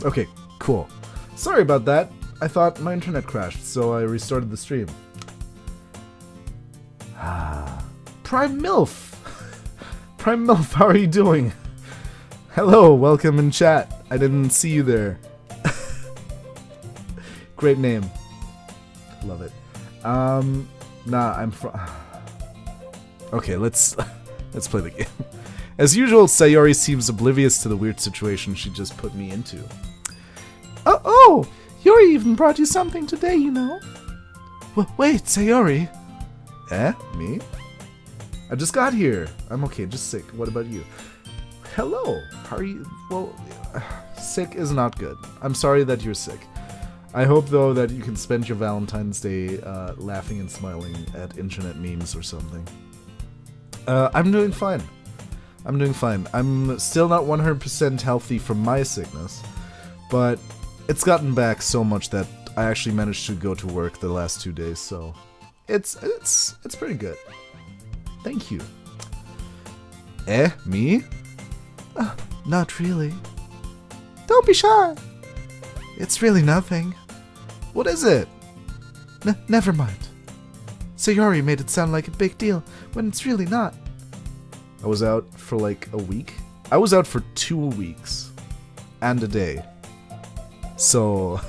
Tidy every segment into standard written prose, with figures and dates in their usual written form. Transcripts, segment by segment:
Okay, cool. Sorry about that. I thought my internet crashed, so I restarted the stream. Prime MILF! Prime MILF, how are you doing? Hello, welcome in chat. I didn't see you there. Great name. Love it. Nah, I'm Okay, let's play the game. As usual, Sayori seems oblivious to the weird situation she just put me into. Oh, Yuri even brought you something today, you know. Wait, Sayori. Me? I just got here. I'm okay, just sick. What about you? Hello. How are you? Well, sick is not good. I'm sorry that you're sick. I hope, though, that you can spend your Valentine's Day laughing and smiling at internet memes or something. I'm doing fine. I'm still not 100% healthy from my sickness, but it's gotten back so much that I actually managed to go to work the last 2 days, so it's pretty good. Thank you. Me? Not really. Don't be shy. It's really nothing. What is it? Never mind. Sayori made it sound like a big deal when it's really not. I was out for like a week. I was out for 2 weeks and a day. So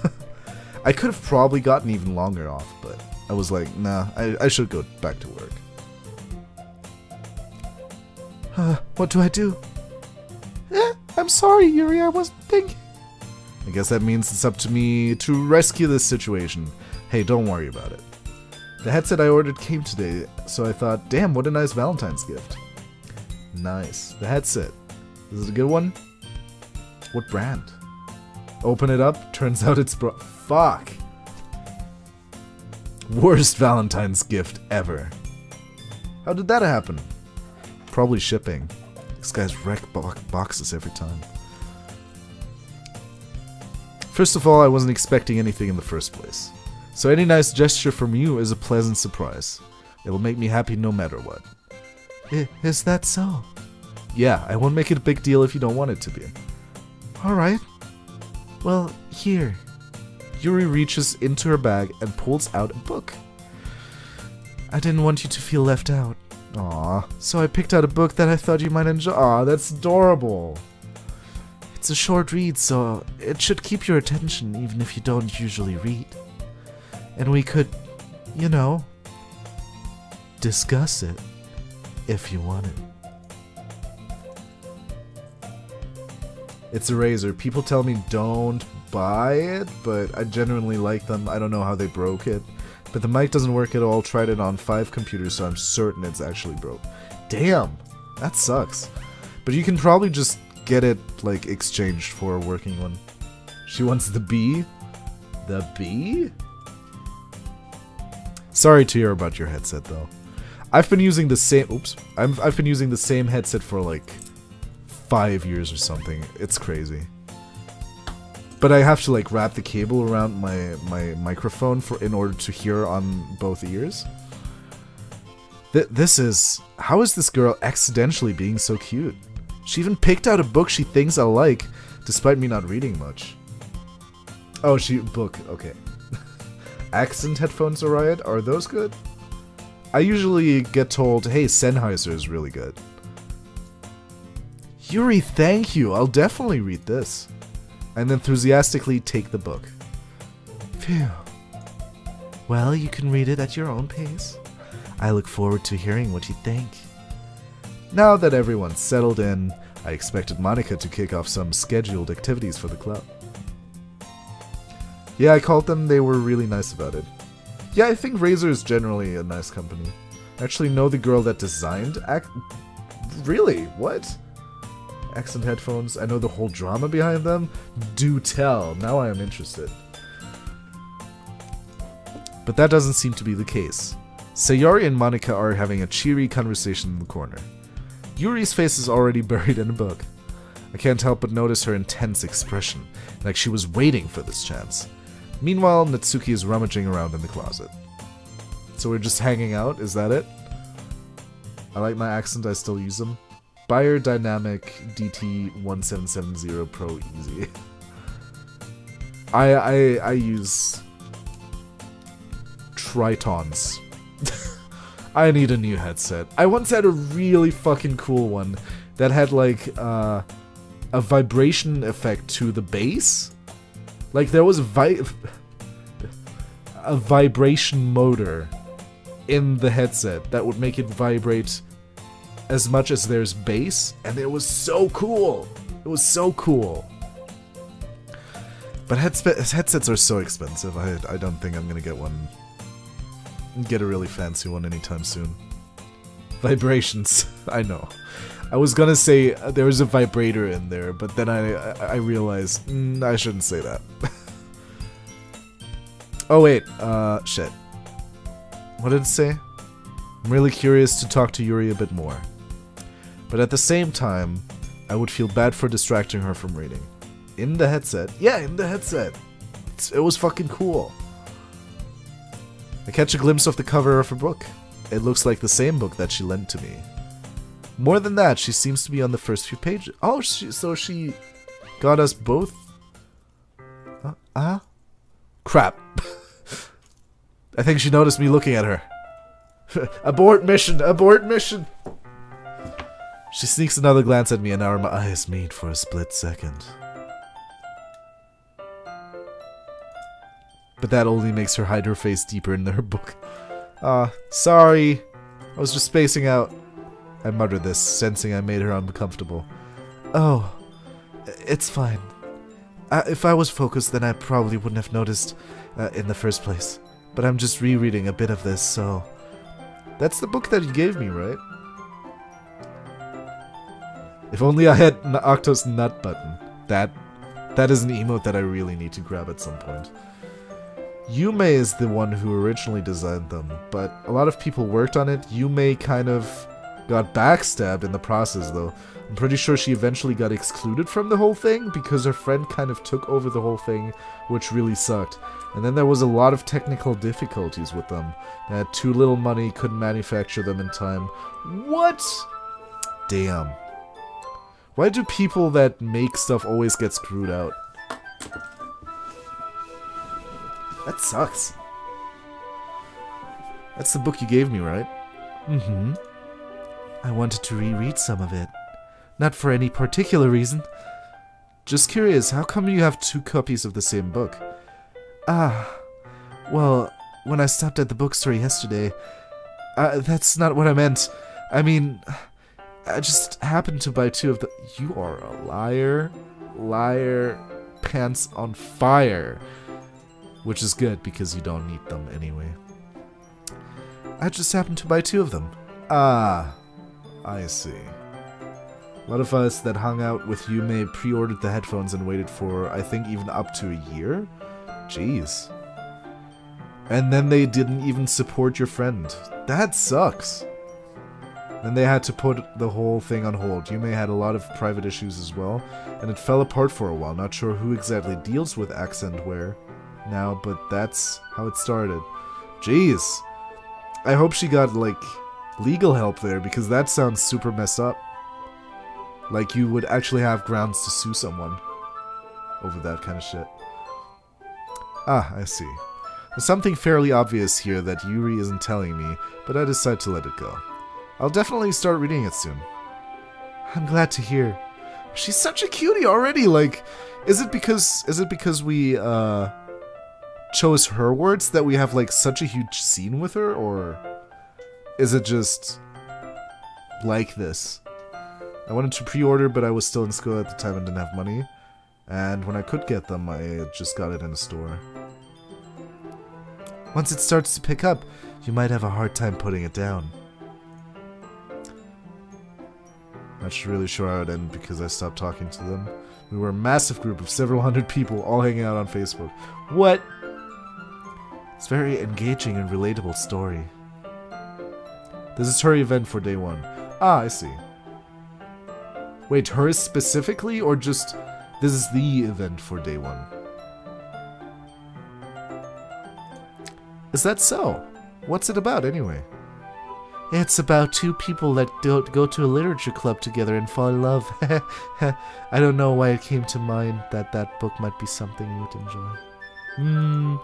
I could have probably gotten even longer off, but I was like, nah, I should go back to work. What do I do? I'm sorry, Yuri, I wasn't thinking. I guess that means it's up to me to rescue this situation. Hey, don't worry about it. The headset I ordered came today, so I thought, damn, what a nice Valentine's gift. Nice. The headset. Is it a good one? What brand? Open it up, turns out it's fuck. Worst Valentine's gift ever. How did that happen? Probably shipping. This guy's wreck boxes every time. First of all, I wasn't expecting anything in the first place. So any nice gesture from you is a pleasant surprise. It'll make me happy no matter what. Is that so? Yeah, I won't make it a big deal if you don't want it to be. Alright. Well, here. Yuri reaches into her bag and pulls out a book. I didn't want you to feel left out. Aw, so I picked out a book that I thought you might enjoy. Aw, that's adorable. It's a short read, so it should keep your attention even if you don't usually read. And we could, you know, discuss it if you wanted. It's a razor. People tell me don't buy it, but I genuinely like them. I don't know how they broke it. But the mic doesn't work at all. Tried it on 5 computers, so I'm certain it's actually broke. Damn! That sucks. But you can probably just get it, like, exchanged for a working one. She wants the B? The B? Sorry to hear about your headset, though. I've been using the same... Oops. I've been using the same headset for, like, 5 years or something. It's crazy. But I have to, like, wrap the cable around my microphone in order to hear on both ears. This is... How is this girl accidentally being so cute? She even picked out a book she thinks I like, despite me not reading much. Oh, book. Okay. Accent headphones are riot? Are those good? I usually get told, hey, Sennheiser is really good. Yuri, thank you. I'll definitely read this. And enthusiastically take the book. Phew. Well, you can read it at your own pace. I look forward to hearing what you think. Now that everyone's settled in, I expected Monica to kick off some scheduled activities for the club. Yeah, I called them. They were really nice about it. Yeah, I think Razer is generally a nice company. I actually know the girl that designed Really? What? Accent headphones. I know the whole drama behind them. Do tell. Now I am interested. But that doesn't seem to be the case. Sayori and Monica are having a cheery conversation in the corner. Yuri's face is already buried in a book. I can't help but notice her intense expression, like she was waiting for this chance. Meanwhile, Natsuki is rummaging around in the closet. So we're just hanging out, is that it? I like my accent, I still use them. Bayer Dynamic DT1770 Pro Easy. I use Tritons. I need a new headset. I once had a really fucking cool one that had like a vibration effect to the bass. Like there was a vibration motor in the headset that would make it vibrate as much as there's bass, and it was so cool. It was so cool. But headsets are so expensive. I don't think I'm gonna get one. Get a really fancy one anytime soon. Vibrations. I know. I was gonna say there was a vibrator in there, but then I realized I shouldn't say that. Oh wait, shit. What did it say? I'm really curious to talk to Yuri a bit more. But at the same time, I would feel bad for distracting her from reading. In the headset? Yeah, in the headset. It was fucking cool. I catch a glimpse of the cover of her book. It looks like the same book that she lent to me. More than that, she seems to be on the first few pages. Oh, so she got us both? Crap. I think she noticed me looking at her. Abort mission! Abort mission! She sneaks another glance at me and our eyes meet for a split second. But that only makes her hide her face deeper in her book. Sorry. I was just spacing out. I muttered this, sensing I made her uncomfortable. Oh, it's fine. If I was focused, then I probably wouldn't have noticed in the first place. But I'm just rereading a bit of this, so... That's the book that you gave me, right? If only I had Octo's nut button. That is an emote that I really need to grab at some point. Yume is the one who originally designed them, but a lot of people worked on it. Yume kind of got backstabbed in the process, though. I'm pretty sure she eventually got excluded from the whole thing because her friend kind of took over the whole thing, which really sucked. And then there was a lot of technical difficulties with them. They had too little money, couldn't manufacture them in time. What? Damn. Why do people that make stuff always get screwed out? That sucks. That's the book you gave me, right? Mm-hmm. I wanted to reread some of it. Not for any particular reason. Just curious, how come you have 2 copies of the same book? Well, when I stopped at the bookstore yesterday... that's not what I meant. I mean, I just happened to buy 2 of the... You are a liar. Liar. Pants on fire. Which is good, because you don't need them anyway. I just happened to buy 2 of them. I see. A lot of us that hung out with Yume pre-ordered the headphones and waited for, I think, even up to a year? Jeez. And then they didn't even support your friend. That sucks. Then they had to put the whole thing on hold. Yume had a lot of private issues as well, and it fell apart for a while. Not sure who exactly deals with accent wear now, but that's how it started. Jeez. I hope she got, like, legal help there, because that sounds super messed up. Like you would actually have grounds to sue someone over that kind of shit. I see. There's something fairly obvious here that Yuri isn't telling me, but I decide to let it go. I'll definitely start reading it soon. I'm glad to hear. She's such a cutie already, like, is it because we, chose her words that we have, like, such a huge scene with her, or is it just like this? I wanted to pre-order, but I was still in school at the time and didn't have money. And when I could get them, I just got it in a store. Once it starts to pick up, you might have a hard time putting it down. Not really sure how it ended because I stopped talking to them. We were a massive group of several hundred people all hanging out on Facebook. What? It's a very engaging and relatable story. This is her event for day 1. I see. Wait, hers specifically, or just this is the event for day 1? Is that so? What's it about, anyway? It's about two people that go to a literature club together and fall in love. I don't know why it came to mind that that book might be something you'd enjoy.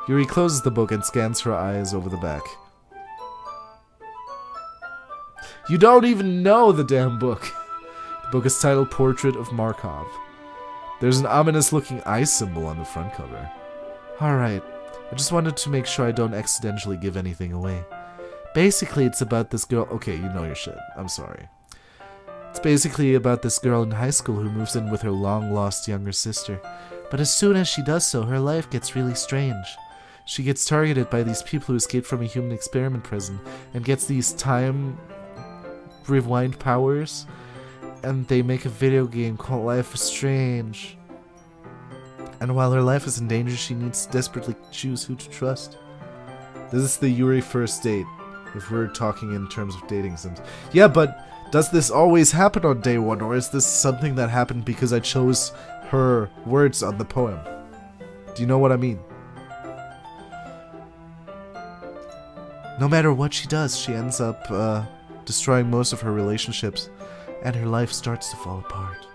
Yuri closes the book and scans her eyes over the back. You don't even know the damn book. The book is titled Portrait of Markov. There's an ominous-looking eye symbol on the front cover. Alright, I just wanted to make sure I don't accidentally give anything away. Basically, it's about this girl... Okay, you know your shit. I'm sorry. It's basically about this girl in high school who moves in with her long-lost younger sister. But as soon as she does so, her life gets really strange. She gets targeted by these people who escaped from a human experiment prison and gets these time rewind powers, and they make a video game called Life is Strange. And while her life is in danger, she needs to desperately choose who to trust. This is the Yuri first date, if we're talking in terms of dating sims. Yeah, but does this always happen on day one, or is this something that happened because I chose her words on the poem? Do you know what I mean? No matter what she does, she ends up destroying most of her relationships, and her life starts to fall apart.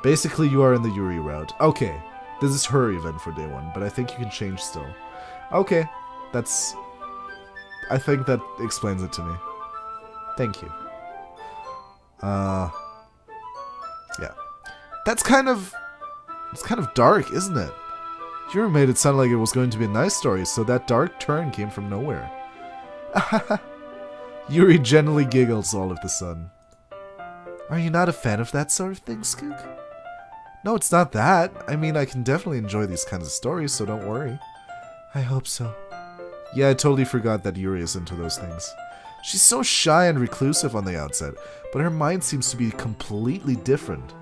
Basically, you are in the Yuri route. Okay, this is her event for day one, but I think you can change still. Okay, I think that explains it to me. Thank you. Yeah. It's kind of dark, isn't it? Yuri made it sound like it was going to be a nice story, so that dark turn came from nowhere. Yuri gently giggles all of the sudden. Are you not a fan of that sort of thing, Skoog? No, it's not that. I mean, I can definitely enjoy these kinds of stories, so don't worry. I hope so. Yeah, I totally forgot that Yuri is into those things. She's so shy and reclusive on the outset, but her mind seems to be completely different.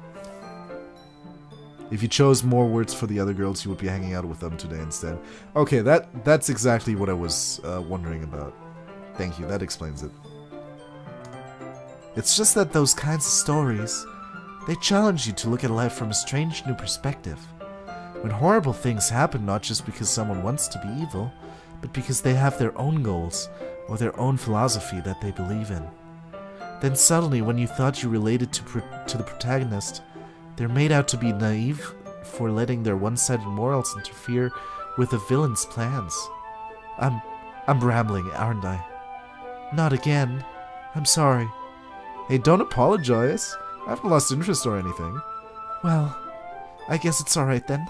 If you chose more words for the other girls, you would be hanging out with them today instead. Okay, that's exactly what I was wondering about. Thank you, that explains it. It's just that those kinds of stories, they challenge you to look at life from a strange new perspective. When horrible things happen, not just because someone wants to be evil, but because they have their own goals, or their own philosophy that they believe in. Then suddenly, when you thought you related to the protagonist, they're made out to be naive for letting their one-sided morals interfere with the villain's plans. I'm rambling, aren't I? Not again. I'm sorry. Hey, don't apologize. I haven't lost interest or anything. Well, I guess it's alright then.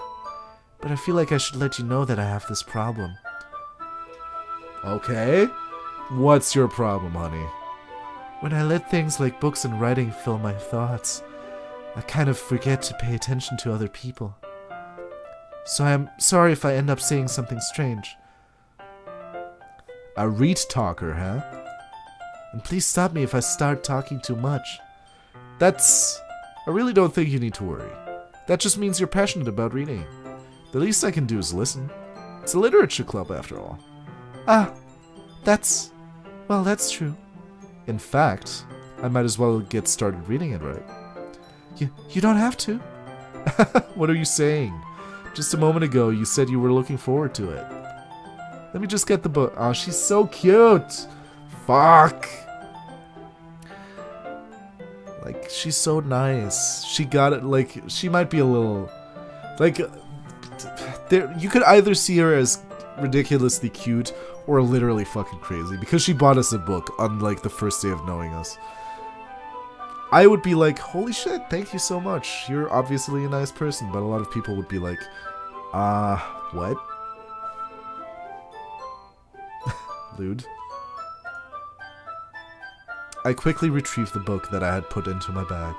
But I feel like I should let you know that I have this problem. Okay. What's your problem, honey? When I let things like books and writing fill my thoughts, I kind of forget to pay attention to other people. So I'm sorry if I end up saying something strange. A read talker, huh? And please stop me if I start talking too much. I really don't think you need to worry. That just means you're passionate about reading. The least I can do is listen. It's a literature club, after all. Well, that's true. In fact, I might as well get started reading it, right? You don't have to. What are you saying? Just a moment ago, you said you were looking forward to it. Let me just get the book. Oh, she's so cute. Fuck. Like, she's so nice. She got it, like, she might be a little... Like, you could either see her as ridiculously cute or literally fucking crazy, because she bought us a book on, like, the first day of knowing us. I would be like, holy shit, thank you so much. You're obviously a nice person, but a lot of people would be like, what? Lewd. I quickly retrieved the book that I had put into my bag.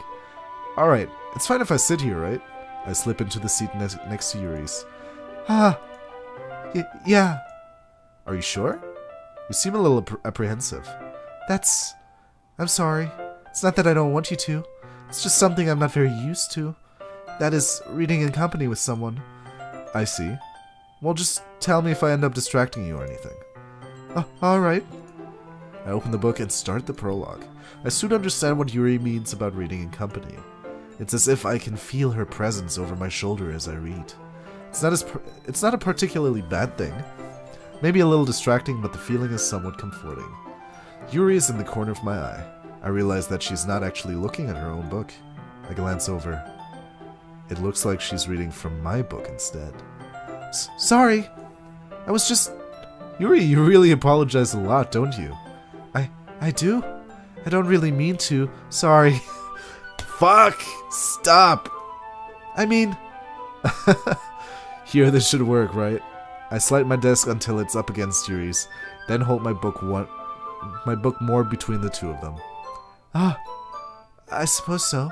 Alright, it's fine if I sit here, right? I slip into the seat next to Yuri's. Yeah. Are you sure? You seem a little apprehensive. I'm sorry. It's not that I don't want you to. It's just something I'm not very used to. That is, reading in company with someone. I see. Well, just tell me if I end up distracting you or anything. Alright. I open the book and start the prologue. I soon understand what Yuri means about reading in company. It's as if I can feel her presence over my shoulder as I read. It's not a particularly bad thing. Maybe a little distracting, but the feeling is somewhat comforting. Yuri is in the corner of my eye. I realize that she's not actually looking at her own book. I glance over. It looks like she's reading from my book instead. Sorry. I was just... Yuri, you really apologize a lot, don't you? I do? I don't really mean to. Sorry. Fuck! Stop! I mean... Here, this should work, right? I slide my desk until it's up against Yuri's, then hold my book more between the two of them. Ah, I suppose so.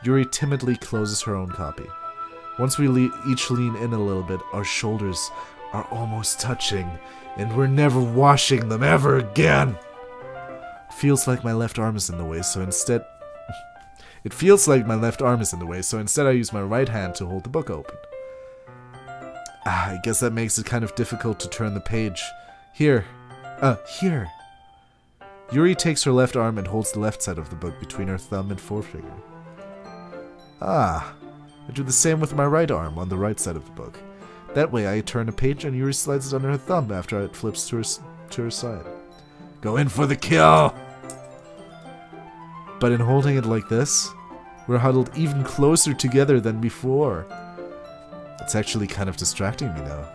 Yuri timidly closes her own copy. Once we each lean in a little bit, our shoulders are almost touching, and we're never washing them ever again. It feels like my left arm is in the way, so instead... I use my right hand to hold the book open. I guess that makes it kind of difficult to turn the page. Here. Yuri takes her left arm and holds the left side of the book between her thumb and forefinger. I do the same with my right arm on the right side of the book. That way I turn a page and Yuri slides it under her thumb after it flips to her side. Go in for the kill! But in holding it like this, we're huddled even closer together than before. It's actually kind of distracting me now.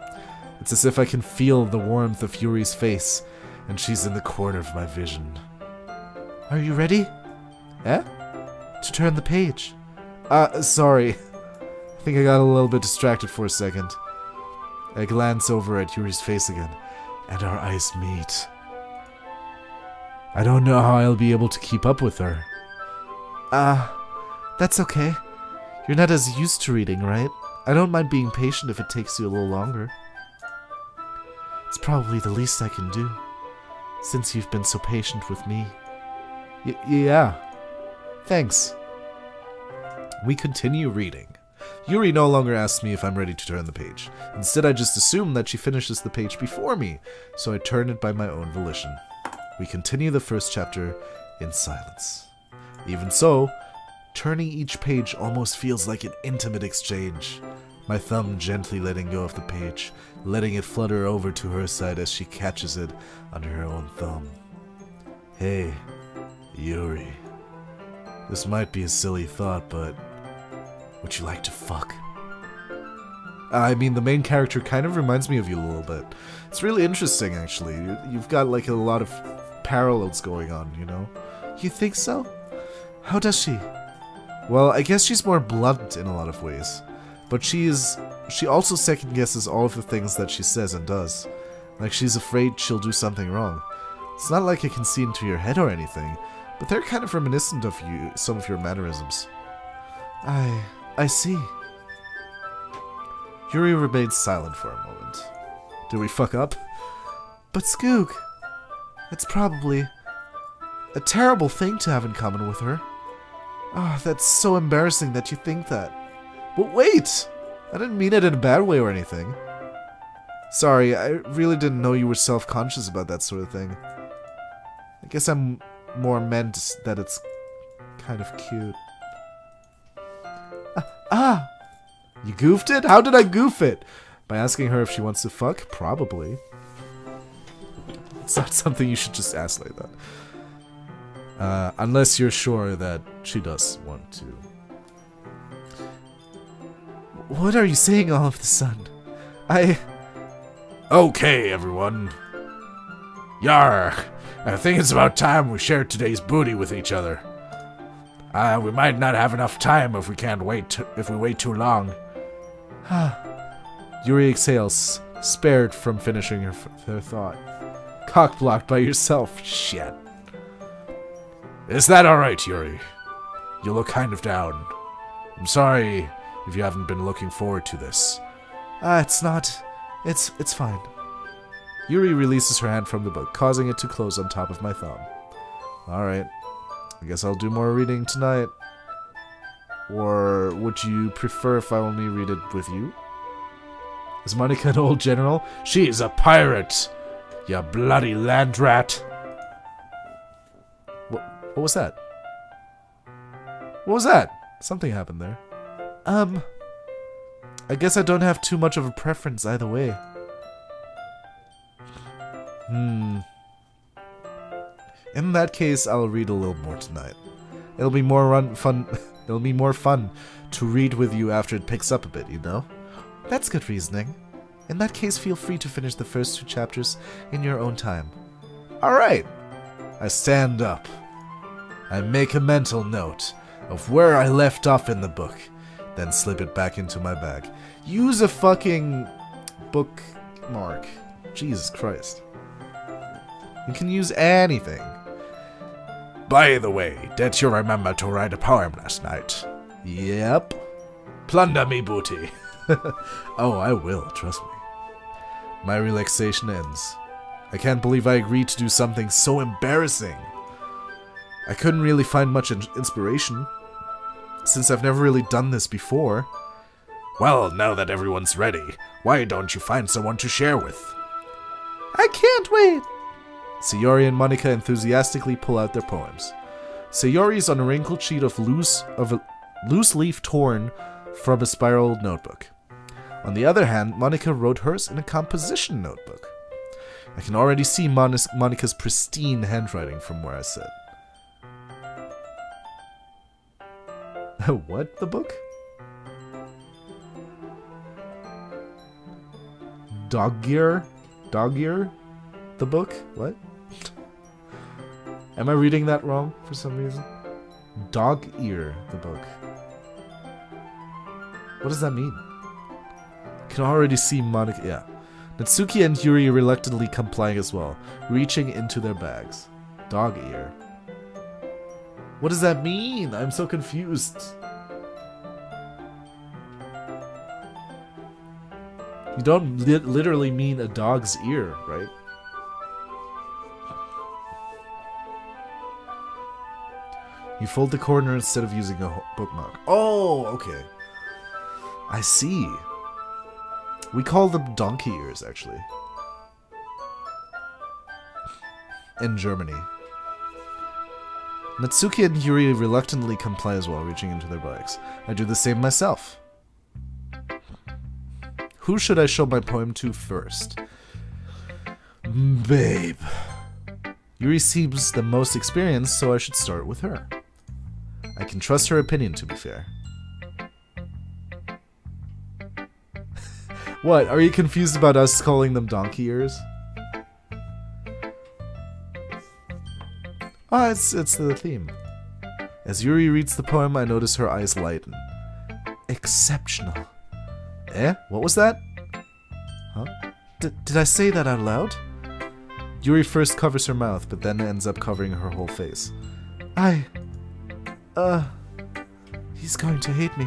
It's as if I can feel the warmth of Yuri's face, and she's in the corner of my vision. Are you ready? To turn the page. Sorry. I think I got a little bit distracted for a second. I glance over at Yuri's face again, and our eyes meet. I don't know how I'll be able to keep up with her. That's okay. You're not as used to reading, right? I don't mind being patient if it takes you a little longer. It's probably the least I can do, since you've been so patient with me. Yeah. Thanks. We continue reading. Yuri no longer asks me if I'm ready to turn the page. Instead, I just assume that she finishes the page before me, so I turn it by my own volition. We continue the first chapter in silence. Even so, turning each page almost feels like an intimate exchange. My thumb gently letting go of the page, letting it flutter over to her side as she catches it under her own thumb. Hey, Yuri. This might be a silly thought, but would you like to fuck? I mean, the main character kind of reminds me of you a little bit. It's really interesting, actually. You've got like a lot of parallels going on, you know? You think so? How does she? Well, I guess she's more blunt in a lot of ways. But she also second-guesses all of the things that she says and does. Like she's afraid she'll do something wrong. It's not like I can see into your head or anything, but they're kind of reminiscent of you, some of your mannerisms. I see. Yuri remains silent for a moment. Did we fuck up? But Skoog, it's probably a terrible thing to have in common with her. Oh, that's so embarrassing that you think that. But wait! I didn't mean it in a bad way or anything. Sorry, I really didn't know you were self-conscious about that sort of thing. I guess I'm more meant that it's kind of cute. You goofed it? How did I goof it? By asking her if she wants to fuck? Probably. It's not something you should just ask like that. Unless you're sure that she does want to. What are you saying all of a sudden? Okay, everyone. Yar! I think it's about time we shared today's booty with each other. We might not have enough time if we wait too long. Yuri exhales, spared from finishing her thought. Cock-blocked by yourself. Shit. Is that alright, Yuri? You look kind of down. I'm sorry if you haven't been looking forward to this. It's not. It's fine. Yuri releases her hand from the book, causing it to close on top of my thumb. Alright. I guess I'll do more reading tonight. Or would you prefer if I only read it with you? Is Monica an old general? She's a pirate! You bloody land rat! What was that? What was that? Something happened there. I guess I don't have too much of a preference either way. In that case, I'll read a little more tonight. It'll be more fun. It'll be more fun to read with you after it picks up a bit, you know? That's good reasoning. In that case, feel free to finish the first 2 chapters in your own time. Alright. I stand up. I make a mental note of where I left off in the book, then slip it back into my bag. Use a fucking bookmark. Jesus Christ. You can use anything. By the way, did you remember to write a poem last night? Yep. Plunder me booty. Oh, I will, trust me. My relaxation ends. I can't believe I agreed to do something so embarrassing. I couldn't really find much inspiration, since I've never really done this before. Well, now that everyone's ready, why don't you find someone to share with? I can't wait! Sayori and Monika enthusiastically pull out their poems. Sayori is on a wrinkled sheet of a loose leaf torn from a spiral notebook. On the other hand, Monika wrote hers in a composition notebook. I can already see Monika's pristine handwriting from where I sit. What? The book? Dog ear? The book? What? Am I reading that wrong for some reason? Dog ear, the book. What does that mean? I can already see Monika. Yeah. Natsuki and Yuri reluctantly complying as well, reaching into their bags. Dog ear. What does that mean? I'm so confused. You don't literally mean a dog's ear, right? You fold the corner instead of using a bookmark. Oh, okay. I see. We call them donkey ears, actually. In Germany. Natsuki and Yuri reluctantly comply as well, reaching into their bags. I do the same myself. Who should I show my poem to first? Babe. Yuri seems the most experienced, so I should start with her. I can trust her opinion, to be fair. What, are you confused about us calling them donkey ears? Ah, it's the theme. As Yuri reads the poem, I notice her eyes lighten. Exceptional. Eh? What was that? Huh? Did I say that out loud? Yuri first covers her mouth, but then ends up covering her whole face. He's going to hate me.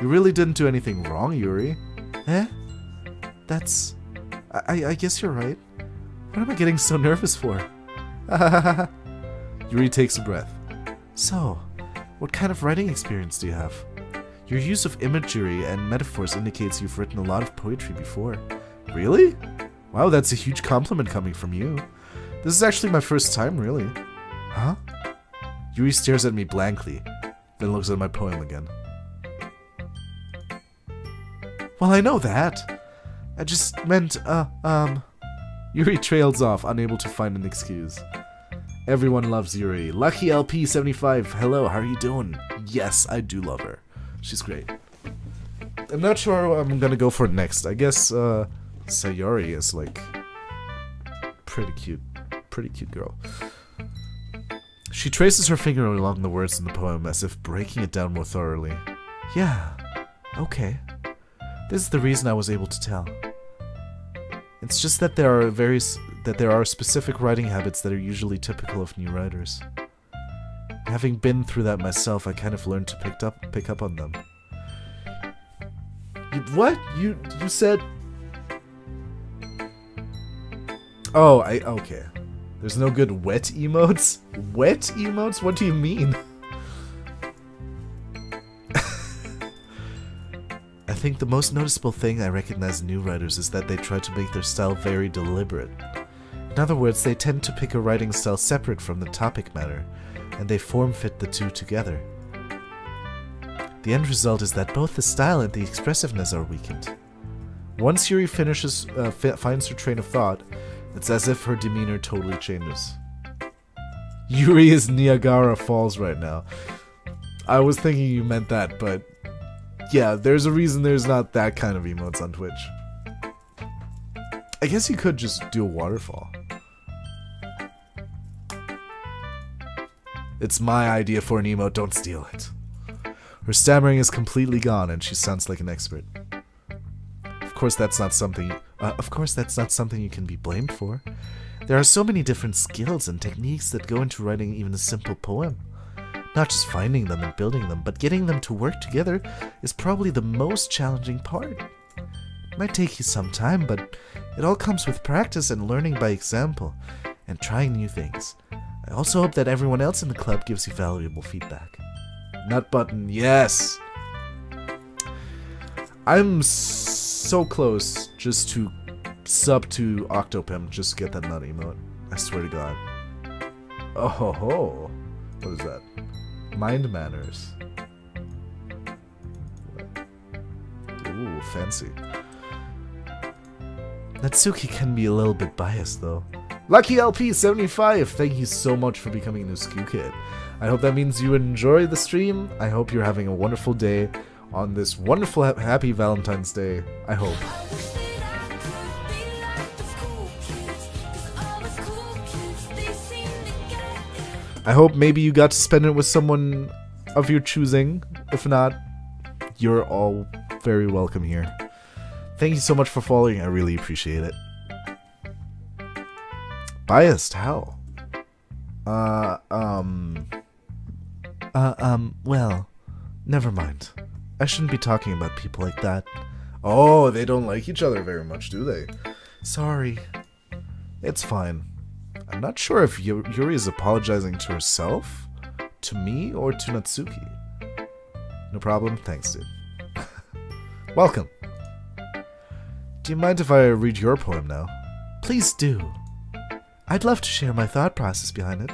You really didn't do anything wrong, Yuri. Eh? That's... I guess you're right. What am I getting so nervous for? Yuri takes a breath. So, what kind of writing experience do you have? Your use of imagery and metaphors indicates you've written a lot of poetry before. Really? Wow, that's a huge compliment coming from you. This is actually my first time, really. Huh? Yuri stares at me blankly, then looks at my poem again. Well, I know that. I just meant, Yuri trails off, unable to find an excuse. Everyone loves Yuri. Lucky LP75, hello, how are you doing? Yes, I do love her. She's great. I'm not sure what I'm gonna go for next. I guess, Sayori is, like, pretty cute girl. She traces her finger along the words in the poem as if breaking it down more thoroughly. Yeah, okay. This is the reason I was able to tell. It's just that there are specific writing habits that are usually typical of new writers. Having been through that myself, I kind of learned to pick up on them. What? You said... Oh, okay. There's no good wet emotes? Wet emotes? What do you mean? I think the most noticeable thing I recognize in new writers is that they try to make their style very deliberate. In other words, they tend to pick a writing style separate from the topic matter, and they form-fit the two together. The end result is that both the style and the expressiveness are weakened. Once Yuri finds her train of thought, It's as if her demeanor totally changes. Yuri is Niagara Falls right now. I was thinking you meant that, but yeah, there's a reason there's not that kind of emotes on Twitch. I guess you could just do a waterfall. It's my idea for an emote, don't steal it. Her stammering is completely gone and she sounds like an expert. Of course that's not something you can be blamed for. There are so many different skills and techniques that go into writing even a simple poem. Not just finding them and building them, but getting them to work together is probably the most challenging part. It might take you some time, but it all comes with practice and learning by example, and trying new things. I also hope that everyone else in the club gives you valuable feedback. Nut button, yes! I'm so close just to sub to Octopimp just to get that nut emote. I swear to God. Oh ho ho. What is that? Mind manners. Ooh, fancy. Natsuki can be a little bit biased though. Lucky LP75, thank you so much for becoming a new Skoogage. I hope that means you enjoy the stream. I hope you're having a wonderful day on this wonderful happy Valentine's Day. I hope. I hope maybe you got to spend it with someone of your choosing. If not, you're all very welcome here. Thank you so much for following. I really appreciate it. Biased? How? Well, never mind. I shouldn't be talking about people like that. Oh, they don't like each other very much, do they? Sorry. It's fine. I'm not sure if Yuri is apologizing to herself, to me, or to Natsuki. No problem. Thanks, dude. Welcome. Do you mind if I read your poem now? Please do. I'd love to share my thought process behind it.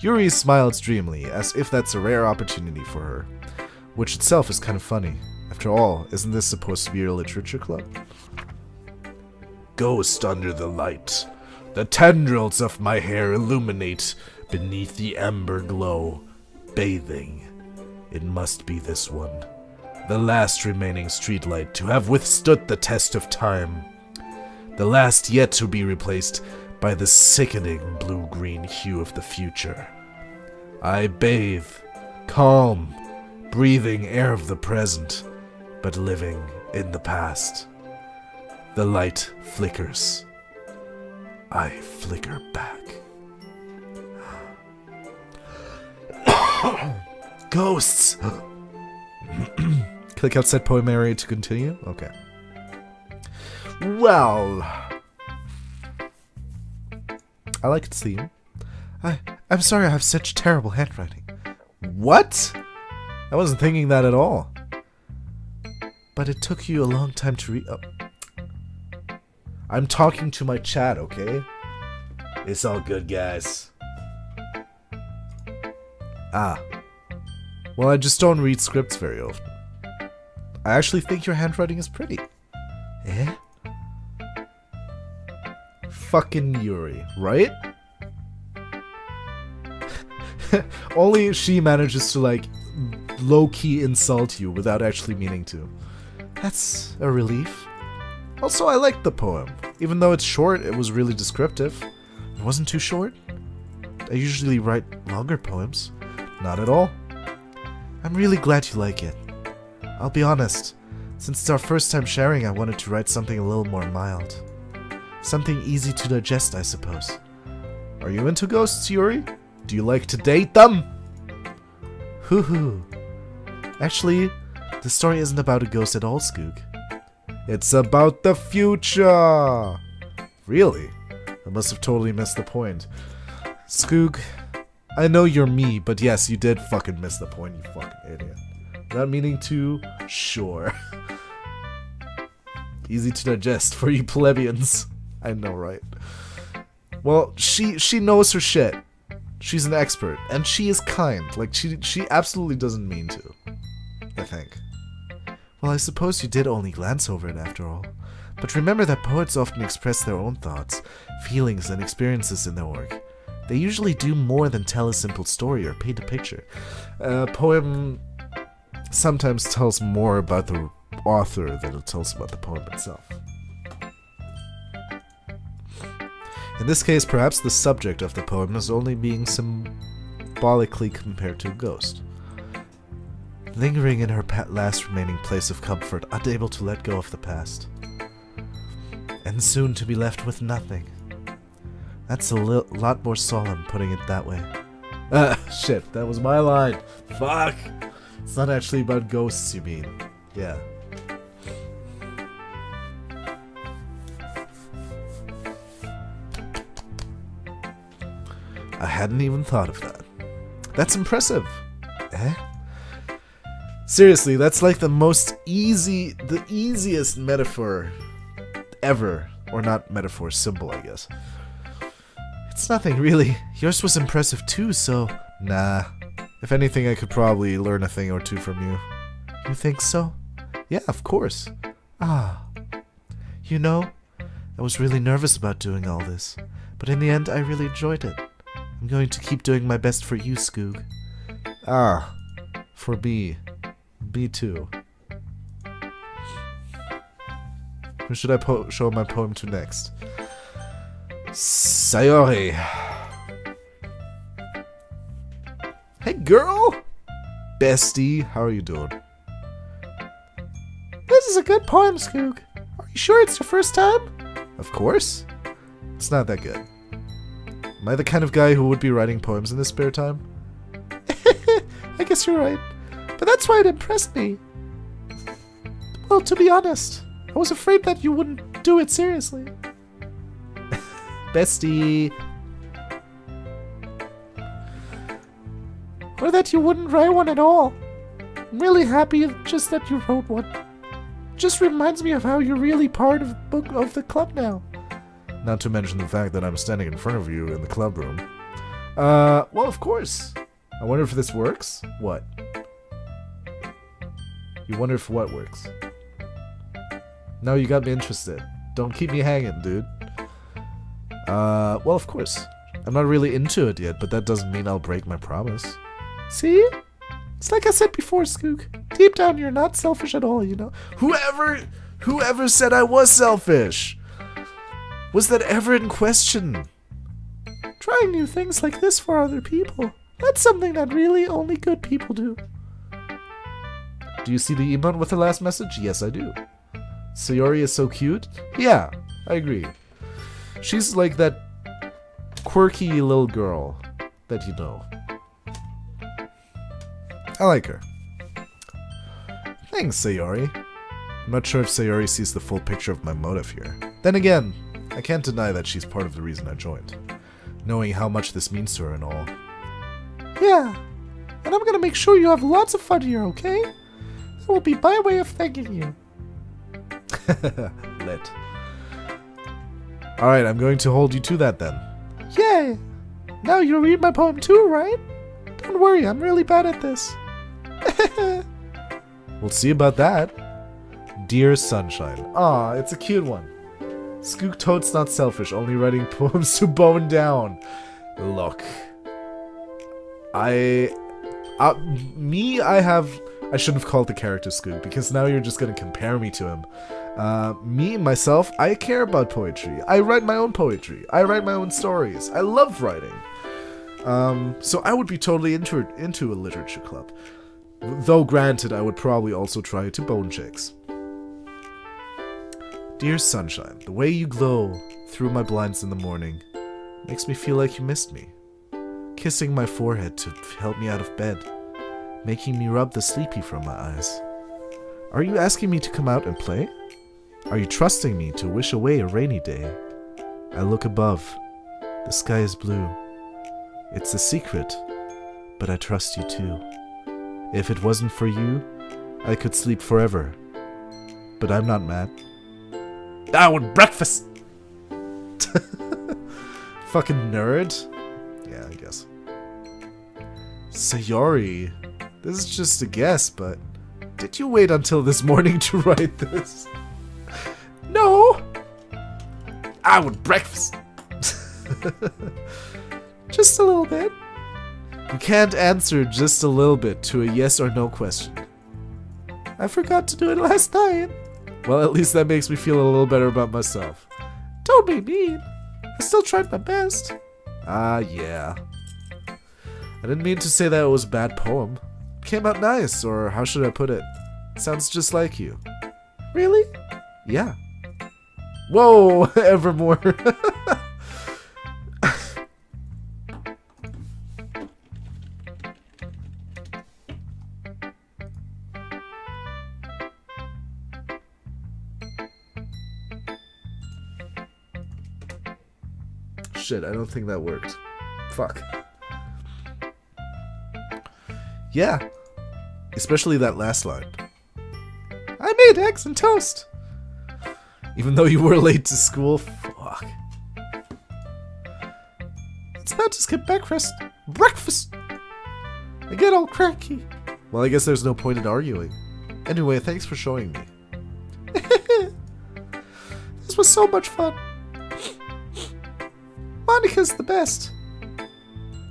Yuri smiles dreamily, as if that's a rare opportunity for her, which itself is kind of funny. After all, isn't this supposed to be your literature club? Ghost under the light. The tendrils of my hair illuminate beneath the amber glow, bathing. It must be this one, the last remaining streetlight to have withstood the test of time. The last yet to be replaced by the sickening blue-green hue of the future. I bathe, calm, breathing air of the present, but living in the past. The light flickers. I flicker back. Ghosts! Click outside poem area to continue? Okay. Well, I like its theme. I'm sorry I have such terrible handwriting. What? I wasn't thinking that at all. But it took you a long time to read. Oh. I'm talking to my chat, okay? It's all good, guys. Well, I just don't read scripts very often. I actually think your handwriting is pretty. Eh? Fucking Yuri, right? Only she manages to, like, low-key insult you without actually meaning to. That's a relief. Also, I liked the poem. Even though it's short, it was really descriptive. It wasn't too short. I usually write longer poems. Not at all. I'm really glad you like it. I'll be honest. Since it's our first time sharing, I wanted to write something a little more mild. Something easy to digest, I suppose. Are you into ghosts, Yuri? Do you like to date them? Hoo-hoo. Actually, the story isn't about a ghost at all, Skoog. It's about the future! Really? I must have totally missed the point. Skoog, I know you're me, but yes, you did fucking miss the point, you fucking idiot. Without meaning to, sure. Easy to digest for you plebeians. I know, right? Well, she knows her shit. She's an expert, and she is kind. Like, she absolutely doesn't mean to. I think. Well, I suppose you did only glance over it after all. But remember that poets often express their own thoughts, feelings, and experiences in their work. They usually do more than tell a simple story or paint a picture. A poem sometimes tells more about the author than it tells about the poem itself. In this case, perhaps the subject of the poem is only being symbolically compared to a ghost. Lingering in her last remaining place of comfort, unable to let go of the past. And soon to be left with nothing. That's a lot more solemn, putting it that way. Shit, that was my line. Fuck! It's not actually about ghosts, you mean. Yeah. I hadn't even thought of that. That's impressive. Eh? Seriously, that's like the easiest metaphor ever. Or not metaphor, symbol, I guess. It's nothing, really. Yours was impressive too, so... Nah. If anything, I could probably learn a thing or two from you. You think so? Yeah, of course. Ah. You know, I was really nervous about doing all this. But in the end, I really enjoyed it. I'm going to keep doing my best for you, Skoog. Ah. For me. Me too. Who should I show my poem to next? Sayori. Hey girl! Bestie, how are you doing? This is a good poem, Skoog. Are you sure it's your first time? Of course. It's not that good. Am I the kind of guy who would be writing poems in his spare time? I guess you're right. But that's why it impressed me. Well, to be honest, I was afraid that you wouldn't do it seriously. Bestie. Or that you wouldn't write one at all. I'm really happy just that you wrote one. Just reminds me of how you're really part of the club now. Not to mention the fact that I'm standing in front of you in the club room. Well, of course. I wonder if this works? What? You wonder if what works? No, you got me interested. Don't keep me hanging, dude. Well, of course. I'm not really into it yet, but that doesn't mean I'll break my promise. See? It's like I said before, Skoog. Deep down, you're not selfish at all, you know? Whoever said I was selfish? Was that ever in question? Trying new things like this for other people. That's something that really only good people do. Do you see the emote with the last message? Yes, I do. Sayori is so cute? Yeah, I agree. She's like that quirky little girl that you know. I like her. Thanks, Sayori. I'm not sure if Sayori sees the full picture of my motive here. Then again, I can't deny that she's part of the reason I joined. Knowing how much this means to her and all. Yeah, and I'm gonna make sure you have lots of fun here, okay? That will be my way of thanking you. Lit. Alright, I'm going to hold you to that then. Yay! Now you'll read my poem too, right? Don't worry, I'm really bad at this. We'll see about that. Dear Sunshine. Aw, it's a cute one. Skoog Toad's not selfish, only writing poems to bone down. Look. I shouldn't have called the character Skoog, because now you're just gonna compare me to him. Myself, I care about poetry. I write my own poetry. I write my own stories. I love writing. So I would be totally into a literature club. Though granted, I would probably also try to bone chicks. Dear Sunshine, the way you glow through my blinds in the morning makes me feel like you missed me. Kissing my forehead to help me out of bed, making me rub the sleepy from my eyes. Are you asking me to come out and play? Are you trusting me to wish away a rainy day? I look above. The sky is blue. It's a secret, but I trust you too. If it wasn't for you, I could sleep forever. But I'm not mad. I want breakfast! Fucking nerd. Yeah, I guess. Sayori, this is just a guess, but did you wait until this morning to write this? No, No! I want breakfast. Just a little bit. You can't answer just a little bit to a yes or no question. I forgot to do it last night. Well, at least that makes me feel a little better about myself. Don't be mean. I still tried my best. Yeah. I didn't mean to say that it was a bad poem. It came out nice, or how should I put it? It sounds just like you. Really? Yeah. Whoa, Evermore. Shit, I don't think that worked. Fuck. Yeah. Especially that last line. I made eggs and toast. Even though you were late to school. Fuck. It's about to skip breakfast. Breakfast! I get all cranky. Well, I guess there's no point in arguing. Anyway, thanks for showing me. This was so much fun. Monica's the best.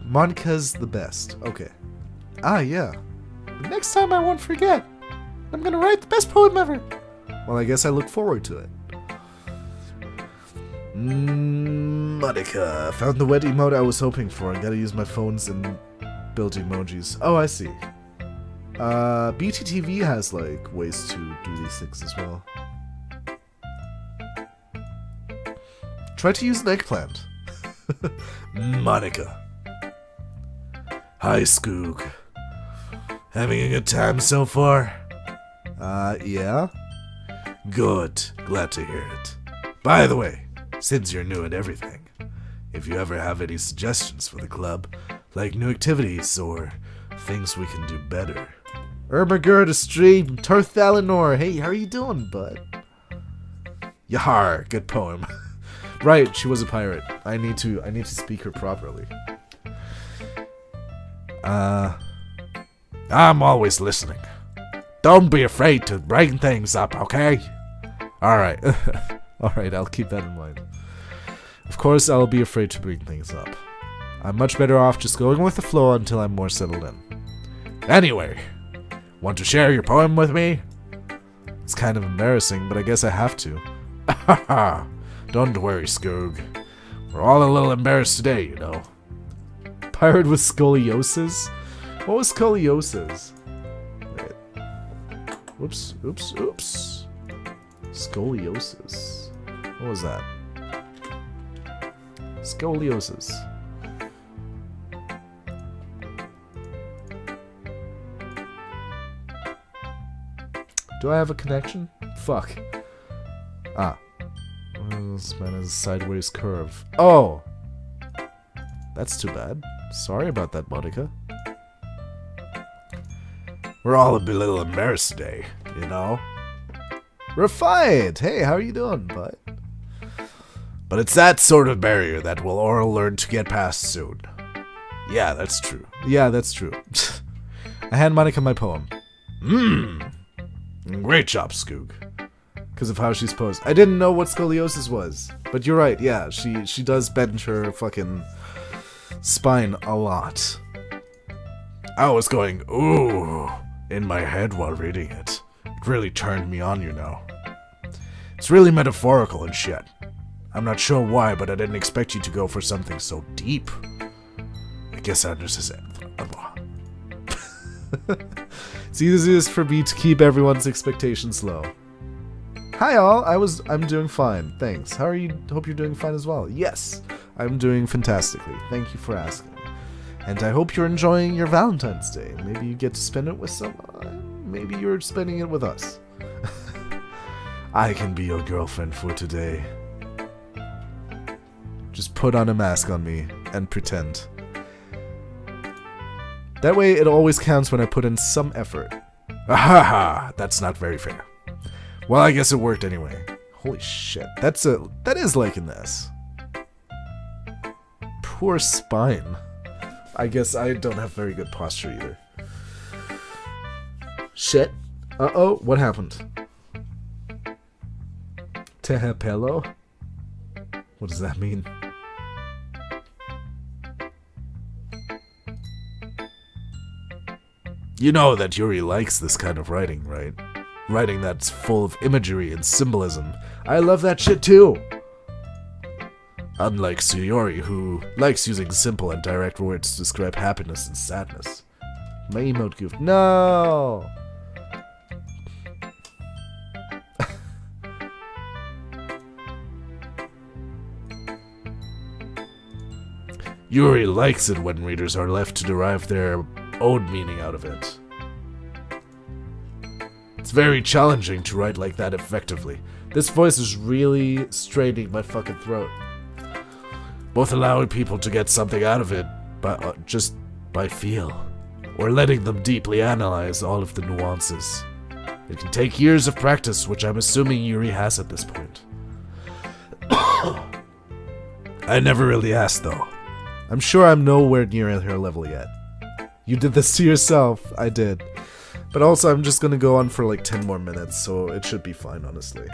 Monica's the best. Okay. Ah, yeah. But next time I won't forget. I'm gonna write the best poem ever. Well, I guess I look forward to it. Monica. Found the wet emote I was hoping for. I gotta use my phones and build emojis. Oh, I see. BTTV has, like, ways to do these things as well. Try to use an eggplant. Monica. Hi, Skoog. Having a good time so far? Yeah? Good. Glad to hear it. By the way, since you're new at everything, if you ever have any suggestions for the club, like new activities or things we can do better. Ermagerd a stream, Tarth Valinor. Hey, how are you doing, bud? Yahar, good poem. Right, she was a pirate. I need to speak her properly. I'm always listening. Don't be afraid to bring things up, okay? Alright. Alright, I'll keep that in mind. Of course, I'll be afraid to bring things up. I'm much better off just going with the flow until I'm more settled in. Anyway, want to share your poem with me? It's kind of embarrassing, but I guess I have to. Haha. Don't worry, Skoog. We're all a little embarrassed today, you know. Pirate with scoliosis? What was scoliosis? Wait. Oops, oops, oops. Scoliosis. What was that? Scoliosis. Do I have a connection? Fuck. Ah. This man has a sideways curve. Oh! That's too bad. Sorry about that, Monica. We're all a little embarrassed today, you know? Refined! Hey, how are you doing, bud? But it's that sort of barrier that we'll all learn to get past soon. Yeah, that's true. Yeah, that's true. I hand Monica my poem. Great job, Skoog. Because of how she's posed. I didn't know what scoliosis was. But you're right, yeah, she does bend her fucking spine a lot. I was going, ooh, in my head while reading it. It really turned me on, you know. It's really metaphorical and shit. I'm not sure why, but I didn't expect you to go for something so deep. I guess I understand. It's easiest for me to keep everyone's expectations low. Hi all, I'm doing fine, thanks. How are you? Hope you're doing fine as well. Yes, I'm doing fantastically. Thank you for asking. And I hope you're enjoying your Valentine's Day. Maybe you get to spend it with someone. Maybe you're spending it with us. I can be your girlfriend for today. Just put on a mask on me and pretend. That way it always counts when I put in some effort. Ahaha, that's not very fair. Well, I guess it worked anyway. Holy shit, that is liking this. Poor spine. I guess I don't have very good posture either. Shit. Uh-oh, what happened? Tehepelo? What does that mean? You know that Yuri likes this kind of writing, right? Writing that's full of imagery and symbolism. I love that shit too! Unlike Suyori, who likes using simple and direct words to describe happiness and sadness. My emote goofed. No! Yuri likes it when readers are left to derive their own meaning out of it. It's very challenging to write like that effectively. This voice is really straining my fucking throat. Both allowing people to get something out of it, but just by feel, or letting them deeply analyze all of the nuances. It can take years of practice, which I'm assuming Yuri has at this point. I never really asked, though. I'm sure I'm nowhere near her level yet. You did this to yourself. I did. But also, I'm just gonna go on for like 10 more minutes, so it should be fine, honestly.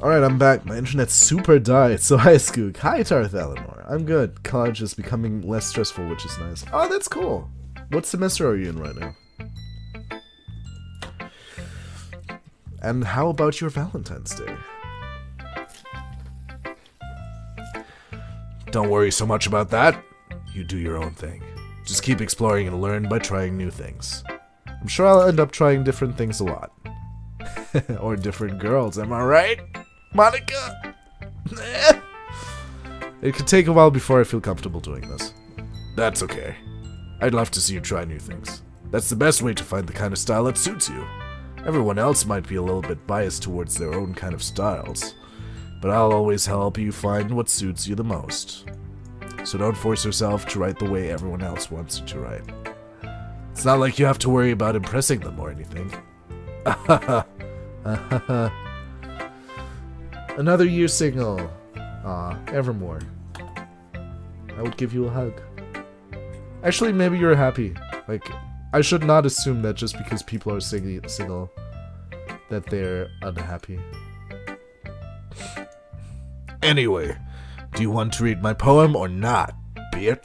Alright, I'm back. My internet super died, so hi Skoog. Hi Tarth Eleanor. I'm good. College is becoming less stressful, which is nice. Oh, that's cool. What semester are you in right now? And how about your Valentine's Day? Don't worry so much about that. You do your own thing. Just keep exploring and learn by trying new things. I'm sure I'll end up trying different things a lot. Or different girls, am I right? Monica? It could take a while before I feel comfortable doing this. That's okay. I'd love to see you try new things. That's the best way to find the kind of style that suits you. Everyone else might be a little bit biased towards their own kind of styles, but I'll always help you find what suits you the most. So don't force yourself to write the way everyone else wants you to write. It's not like you have to worry about impressing them or anything. Another year single. Aw, Evermore. I would give you a hug. Actually, maybe you're happy. Like, I should not assume that just because people are single, that they're unhappy. Anyway, do you want to read my poem or not, Beard?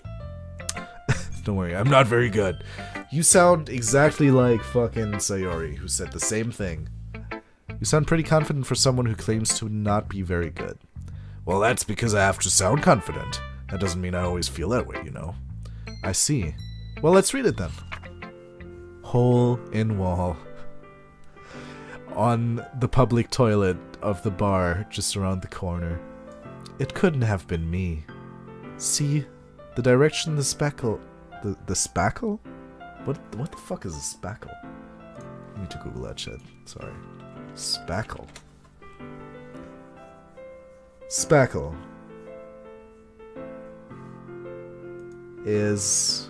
Don't worry, I'm not very good. You sound exactly like fucking Sayori, who said the same thing. You sound pretty confident for someone who claims to not be very good. Well, that's because I have to sound confident. That doesn't mean I always feel that way, you know. I see. Well, let's read it then. Hole in wall. On the public toilet of the bar just around the corner. It couldn't have been me. See, the direction the spackle... The spackle? What the fuck is a spackle? I need to Google that shit. Sorry. Spackle. Spackle is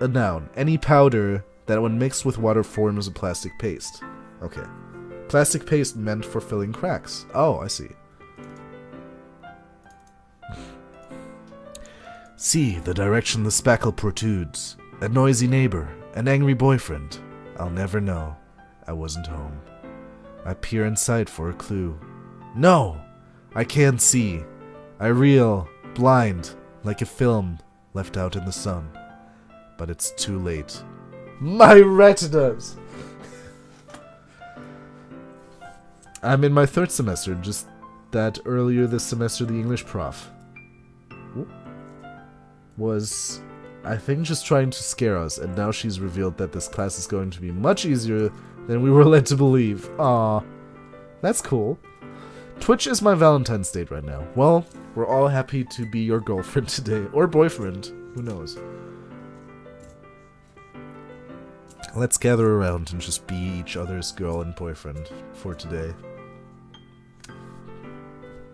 a noun. Any powder that when mixed with water forms a plastic paste. Okay. Plastic paste meant for filling cracks. Oh, I see. See the direction the spackle protrudes. A noisy neighbor, an angry boyfriend. I'll never know. I wasn't home. I peer inside for a clue. No! I can't see. I reel, blind, like a film left out in the sun. But it's too late. My retinas! I'm in my 3rd semester, just that earlier this semester the English prof was, I think, just trying to scare us, and now she's revealed that this class is going to be much easier than we were led to believe. Aw, that's cool. Twitch is my Valentine's date right now. Well, we're all happy to be your girlfriend today, or boyfriend, who knows. Let's gather around and just be each other's girl and boyfriend for today.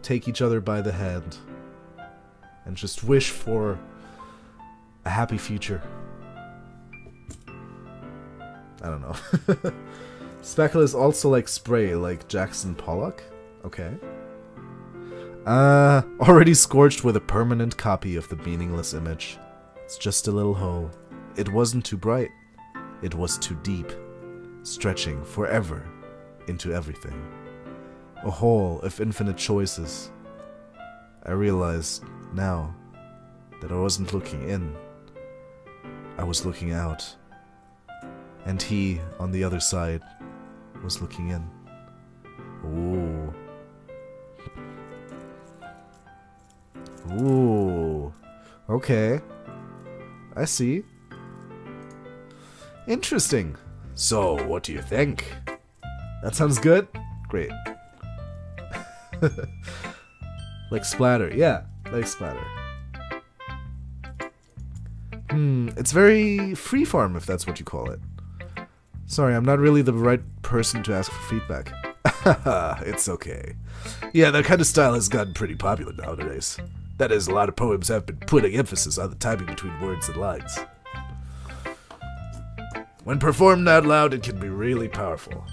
Take each other by the hand and just wish for a happy future. I don't know. Spackle is also like spray, like Jackson Pollock. Okay. Already scorched with a permanent copy of the meaningless image. It's just a little hole. It wasn't too bright. It was too deep, stretching forever into everything. A hole of infinite choices. I realized now that I wasn't looking in. I was looking out. And he, on the other side, was looking in. Ooh. Ooh. Okay. I see. Interesting. So, what do you think? That sounds good? Great. Like splatter. Yeah, like splatter. It's very freeform, if that's what you call it. Sorry, I'm not really the right person to ask for feedback. It's okay. Yeah, that kind of style has gotten pretty popular nowadays. That is, a lot of poems have been putting emphasis on the timing between words and lines. When performed out loud, it can be really powerful.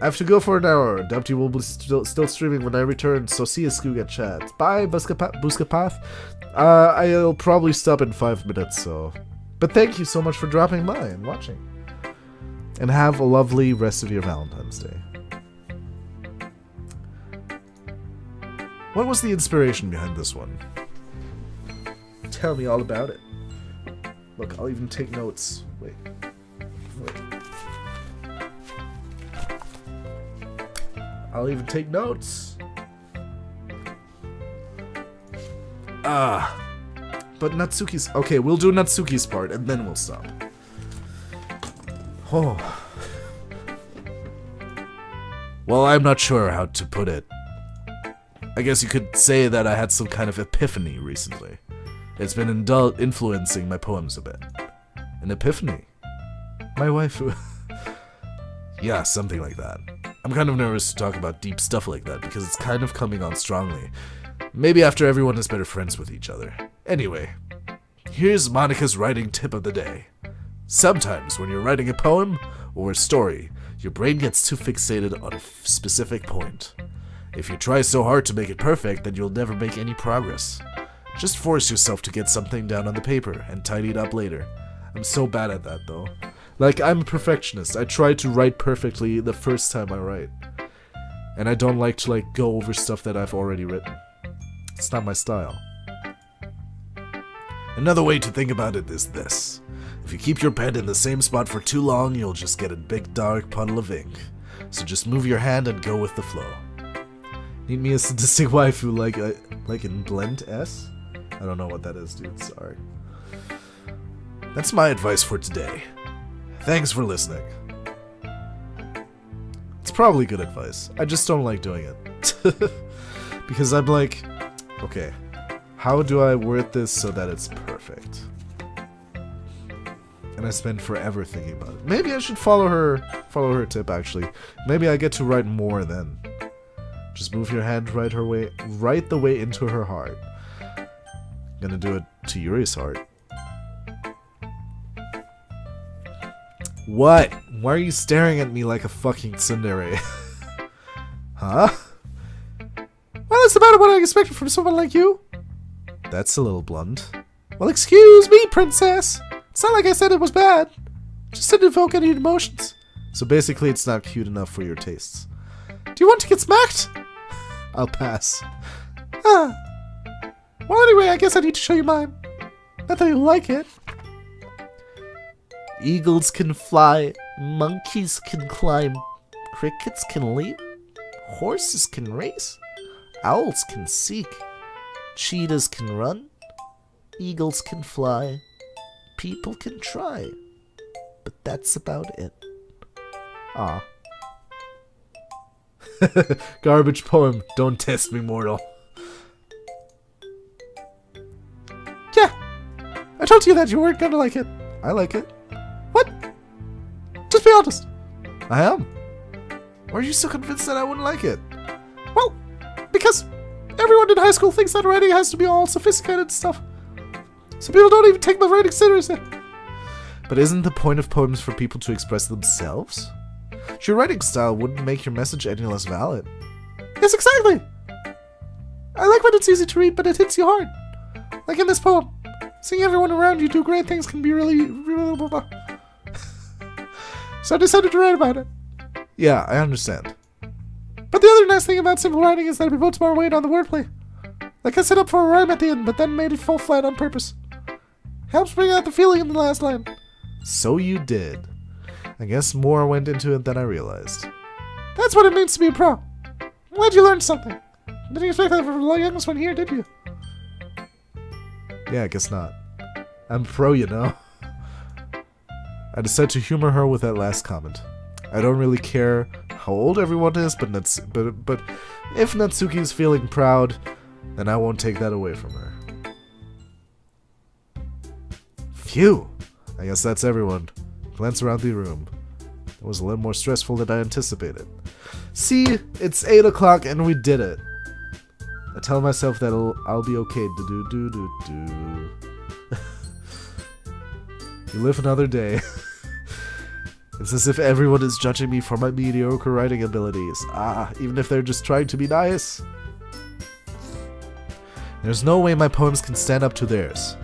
I have to go for an hour. Dumpty will be still streaming when I return, so see you, Skoogage chat. Bye, Buskapath. I'll probably stop in 5 minutes, so... But thank you so much for dropping by and watching. And have a lovely rest of your Valentine's Day. What was the inspiration behind this one? Tell me all about it. Look, I'll even take notes. Wait. I'll even take notes. But Natsuki's... Okay, we'll do Natsuki's part, and then we'll stop. Oh. Well, I'm not sure how to put it. I guess you could say that I had some kind of epiphany recently. It's been influencing my poems a bit. An epiphany? My waifu. Yeah, something like that. I'm kind of nervous to talk about deep stuff like that because it's kind of coming on strongly. Maybe after everyone is better friends with each other. Anyway, here's Monica's writing tip of the day. Sometimes when you're writing a poem or a story, your brain gets too fixated on a specific point. If you try so hard to make it perfect, then you'll never make any progress. Just force yourself to get something down on the paper and tidy it up later. I'm so bad at that though. Like, I'm a perfectionist. I try to write perfectly the first time I write. And I don't like to go over stuff that I've already written. It's not my style. Another way to think about it is this. If you keep your pen in the same spot for too long, you'll just get a big dark puddle of ink. So just move your hand and go with the flow. Need me a sadistic waifu like in Blend S? I don't know what that is, dude. Sorry. That's my advice for today. Thanks for listening. It's probably good advice. I just don't like doing it. Because I'm like, okay, how do I word this so that it's perfect? And I spend forever thinking about it. Maybe I should follow her tip, actually. Maybe I get to write more then. Just move your hand right the way into her heart. Gonna do it to Yuri's heart. What? Why are you staring at me like a fucking tsundere? Huh? Well, that's about what I expected from someone like you. That's a little blunt. Well, excuse me, princess. It's not like I said it was bad. Just didn't evoke any emotions. So basically, it's not cute enough for your tastes. Do you want to get smacked? I'll pass. Well, anyway, I guess I need to show you mine. Not that you'll like it. Eagles can fly, monkeys can climb, crickets can leap, horses can race, owls can seek, cheetahs can run, eagles can fly, people can try, but that's about it. Ah. Garbage poem, don't test me, mortal. Yeah, I told you that you weren't gonna like it. I like it. What? Just be honest. I am. Why are you so convinced that I wouldn't like it? Well, because everyone in high school thinks that writing has to be all sophisticated and stuff. So people don't even take my writing seriously. But isn't the point of poems for people to express themselves? Your writing style wouldn't make your message any less valid. Yes, exactly. I like when it's easy to read, but it hits you hard. Like in this poem. Seeing everyone around you do great things can be really blah, blah. So I decided to write about it. Yeah, I understand. But the other nice thing about simple writing is that it puts more weight on the wordplay. Like I set up for a rhyme at the end, but then made it fall flat on purpose. Helps bring out the feeling in the last line. So you did. I guess more went into it than I realized. That's what it means to be a pro. I'm glad you learned something. Didn't expect that from the youngest one here, did you? Yeah, I guess not. I'm pro, you know. I decided to humor her with that last comment. I don't really care how old everyone is, but if Natsuki is feeling proud, then I won't take that away from her. Phew! I guess that's everyone. Glance around the room. It was a little more stressful than I anticipated. See, it's 8 o'clock and we did it. I tell myself that I'll be okay. You live another day. It's as if everyone is judging me for my mediocre writing abilities. Even if they're just trying to be nice. There's no way my poems can stand up to theirs.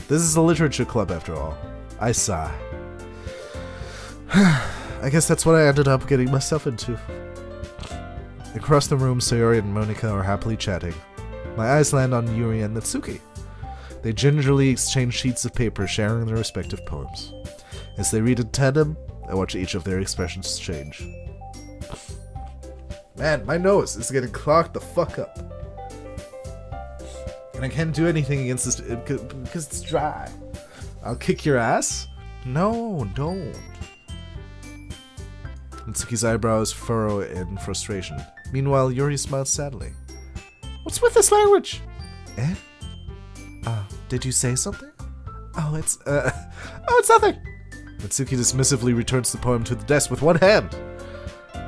This is a literature club after all. I sigh. I guess that's what I ended up getting myself into. Across the room, Sayori and Monika are happily chatting. My eyes land on Yuri and Natsuki. They gingerly exchange sheets of paper, sharing their respective poems. As they read in tandem, I watch each of their expressions change. Man, my nose is getting clogged the fuck up. And I can't do anything against this because it's dry. I'll kick your ass? No, don't. Natsuki's eyebrows furrow in frustration. Meanwhile, Yuri smiles sadly. What's with this language? Eh? Did you say something? It's nothing. Natsuki dismissively returns the poem to the desk with one hand.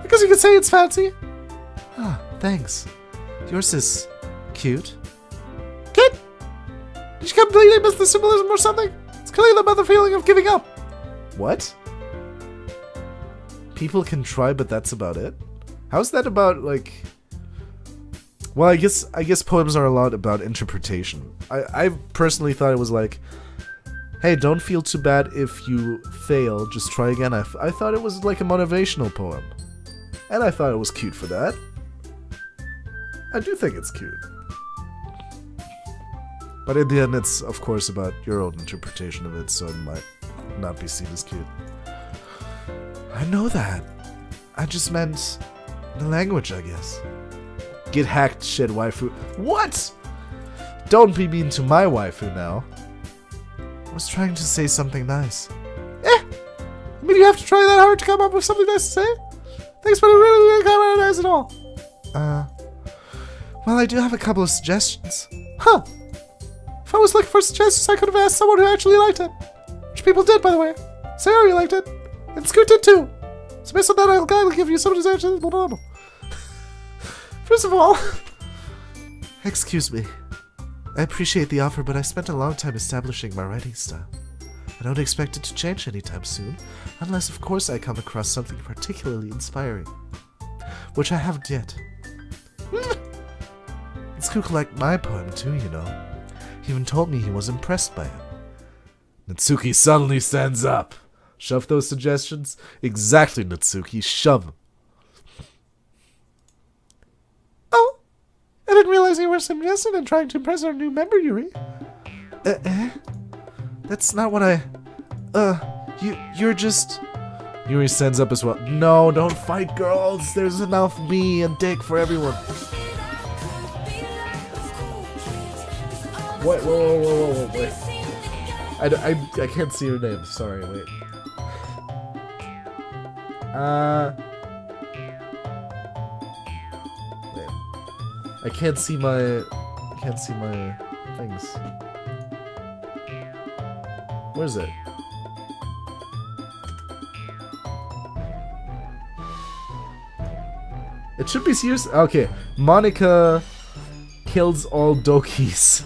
Because you can say it's fancy. Thanks. Yours is cute. Kid? Did you completely miss the symbolism or something? It's clearly about the feeling of giving up. What? People can try, but that's about it? How's that about, like... Well, I guess poems are a lot about interpretation. I personally thought it was like, hey, don't feel too bad if you fail, just try again. I thought it was like a motivational poem. And I thought it was cute for that. I do think it's cute. But in the end, it's, of course, about your own interpretation of it, so it might not be seen as cute. I know that. I just meant the language, I guess. Get hacked, shit, waifu. What? Don't be mean to my waifu now. I was trying to say something nice. I mean, you have to try that hard to come up with something nice to say? Thanks, but it really can't nice at all. Well, I do have a couple of suggestions. Huh. If I was looking for suggestions, I could have asked someone who actually liked it. Which people did, by the way. Sayori liked it. And Scoot did too. So based on that, I'll gladly give you some suggestions. First of all... Excuse me. I appreciate the offer, but I spent a long time establishing my writing style. I don't expect it to change anytime soon, unless of course I come across something particularly inspiring. Which I haven't yet. Skoogage liked my poem too, you know. He even told me he was impressed by it. Natsuki suddenly stands up. Shove those suggestions? Exactly, Natsuki, shove them. Oh, I didn't realize you were suggesting and trying to impress our new member, Yuri. That's not what I... you're just... Yuri stands up as well. No, don't fight, girls. There's enough me and Dick for everyone. Wait, whoa, wait. I can't see your name. Sorry, wait. Wait. I can't see my things. Where is it? It should be serious. Okay, Monika kills all Dokis.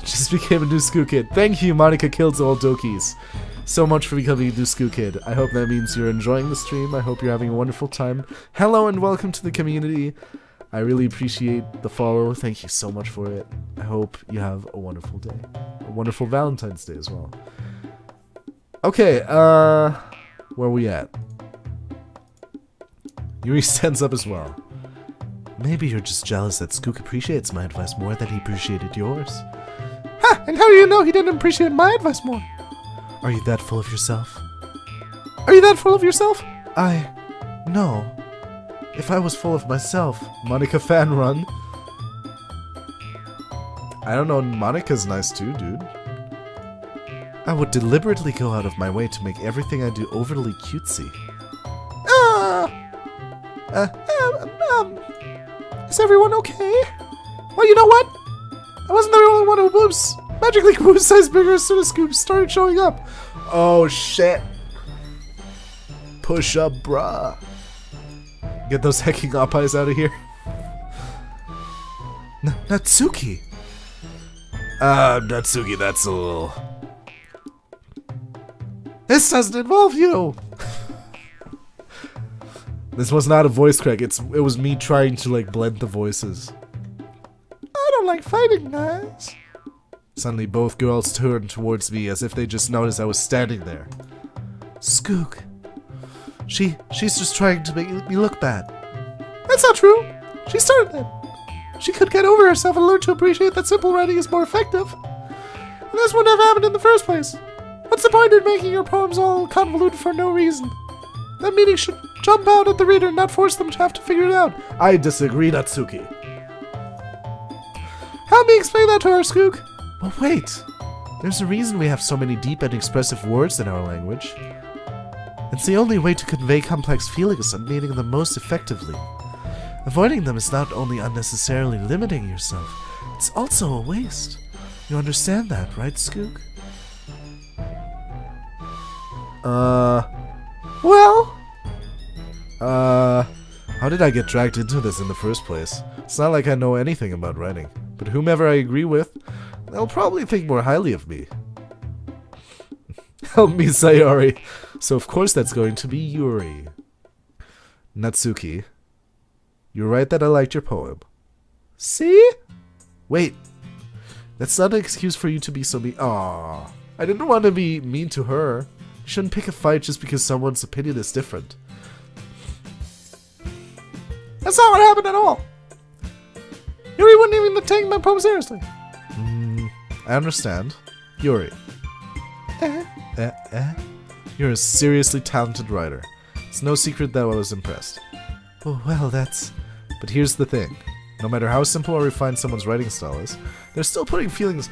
Just became a new Skoogage. Thank you, Monika kills all Dokis. So much for becoming a new Skoogage. I hope that means you're enjoying the stream. I hope you're having a wonderful time. Hello and welcome to the community. I really appreciate the follow. Thank you so much for it. I hope you have a wonderful day. A wonderful Valentine's Day as well. Okay, where are we at? Yuri stands up as well. Maybe you're just jealous that Skoog appreciates my advice more than he appreciated yours. Ha! And how do you know he didn't appreciate my advice more? Are you that full of yourself? Are you that full of yourself? No. If I was full of myself, Monica fan run. I don't know, Monica's nice too, dude. I would deliberately go out of my way to make everything I do overly cutesy. Is everyone okay? Well, you know what? I wasn't the only one who magically grew size bigger as soon as Skoog started showing up. Oh, shit. Push up, bruh. Get those hecking up-eyes out of here. Natsuki. Natsuki, that's a little... This doesn't involve you! This was not a voice crack, it was me trying to, like, blend the voices. I don't like fighting, guys. Suddenly, both girls turned towards me as if they just noticed I was standing there. Skoog. She's just trying to make me look bad. That's not true. She started that. She could get over herself and learn to appreciate that simple writing is more effective. And this wouldn't have happened in the first place. What's the point in making your poems all convoluted for no reason? That meaning should jump out at the reader and not force them to have to figure it out. I disagree, Natsuki. Help me explain that to her, Skoog. But wait. There's a reason we have so many deep and expressive words in our language. It's the only way to convey complex feelings and meaning them most effectively. Avoiding them is not only unnecessarily limiting yourself, it's also a waste. You understand that, right, Skoog? Well? How did I get dragged into this in the first place? It's not like I know anything about writing, but whomever I agree with, they'll probably think more highly of me. Help me, Sayori. So of course that's going to be Yuri. Natsuki. You're right that I liked your poem. See? Wait. That's not an excuse for you to be so mean. Aww. I didn't want to be mean to her. You shouldn't pick a fight just because someone's opinion is different. That's not what happened at all. Yuri wouldn't even take my poem seriously. I understand. Yuri. You're a seriously talented writer. It's no secret that I was impressed. Oh, well, that's... But here's the thing. No matter how simple or refined someone's writing style is, they're still putting feelings...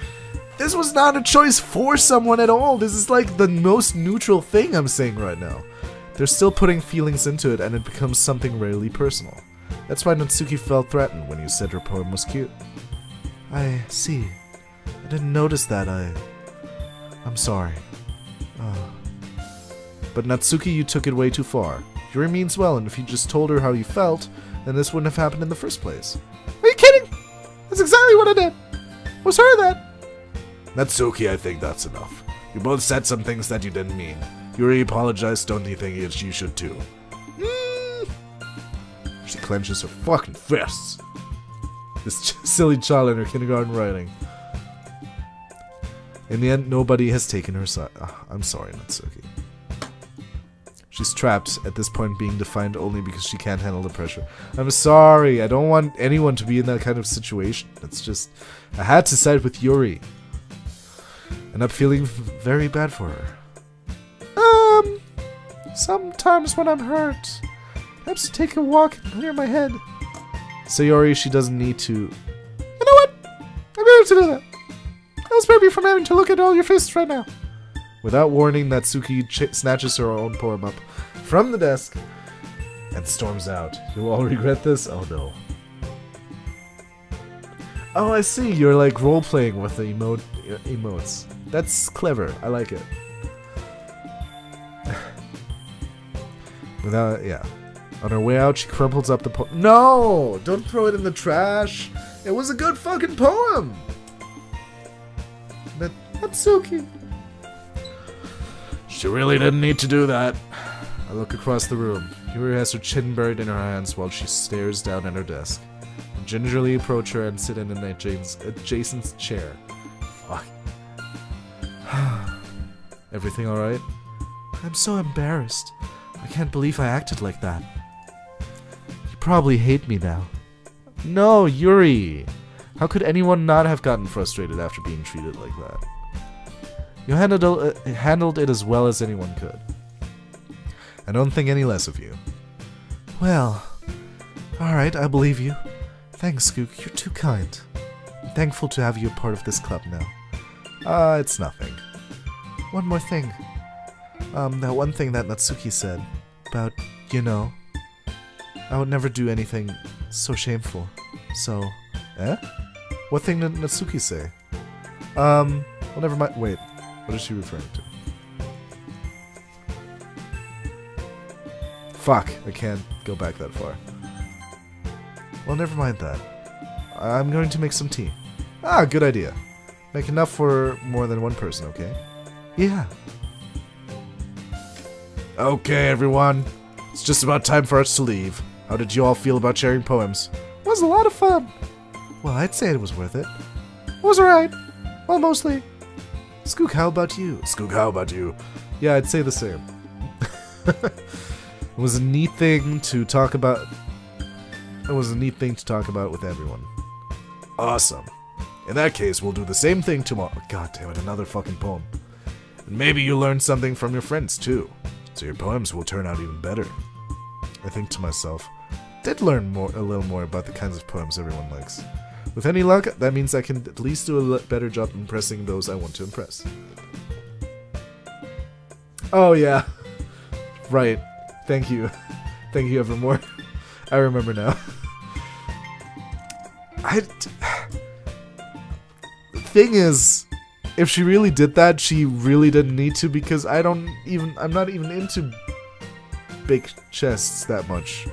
This was not a choice for someone at all. This is like the most neutral thing I'm saying right now. They're still putting feelings into it and it becomes something rarely personal. That's why Natsuki felt threatened when you said her poem was cute. I see. I didn't notice that. I'm sorry. But Natsuki, you took it way too far. Yuri means well, and if you just told her how you felt, then this wouldn't have happened in the first place. Are you kidding? That's exactly what I did. Was her that? Natsuki, I think that's enough. You both said some things that you didn't mean. Yuri apologized, don't you think you should too? She clenches her fucking fists. This silly child in her kindergarten writing. In the end, nobody has taken her side. I'm sorry, Natsuki. She's trapped, at this point being defined only because she can't handle the pressure. I'm sorry, I don't want anyone to be in that kind of situation. It's just, I had to side with Yuri. And I'm feeling very bad for her. Sometimes when I'm hurt, I have to take a walk and clear my head. Sayori, she doesn't need to... You know what? I'm going to do that. I'll spare you from having to look at all your fists right now. Without warning, Natsuki snatches her own poem up from the desk and storms out. You'll all regret this? Oh no. Oh, I see. You're like role-playing with the emotes. That's clever. I like it. Yeah. On her way out, she crumples up the poem. No! Don't throw it in the trash. It was a good fucking poem. Natsuki. She really didn't need to do that. I look across the room. Yuri has her chin buried in her hands while she stares down at her desk. gingerly approach her and sit in an adjacent chair. Fuck. Everything alright? I'm so embarrassed. I can't believe I acted like that. You probably hate me now. No, Yuri! How could anyone not have gotten frustrated after being treated like that? You handled it as well as anyone could. I don't think any less of you. Well, alright, I believe you. Thanks, Skoog, you're too kind. I'm thankful to have you a part of this club now. It's nothing. One more thing. That one thing that Natsuki said about, you know, I would never do anything so shameful. So, What thing did Natsuki say? Well, never mind. Wait, what is she referring to? Fuck, I can't go back that far. Well, never mind that. I'm going to make some tea. Ah, good idea. Make enough for more than one person, okay? Yeah. Okay, everyone. It's just about time for us to leave. How did you all feel about sharing poems? It was a lot of fun. Well, I'd say it was worth it. It was alright. Well, mostly. Skoog, how about you? Skoog, how about you? Yeah, I'd say the same. It was a neat thing to talk about. It was a neat thing to talk about with everyone. Awesome. In that case, we'll do the same thing tomorrow. God damn it, another fucking poem. And maybe you learn something from your friends, too. So your poems will turn out even better. I think to myself, did learn a little more about the kinds of poems everyone likes. With any luck, that means I can at least do a better job impressing those I want to impress. Oh yeah. Right. Thank you. Thank you, Evermore. I remember now. The thing is, if she really did that, she really didn't need to, because I'm not even into big chests that much.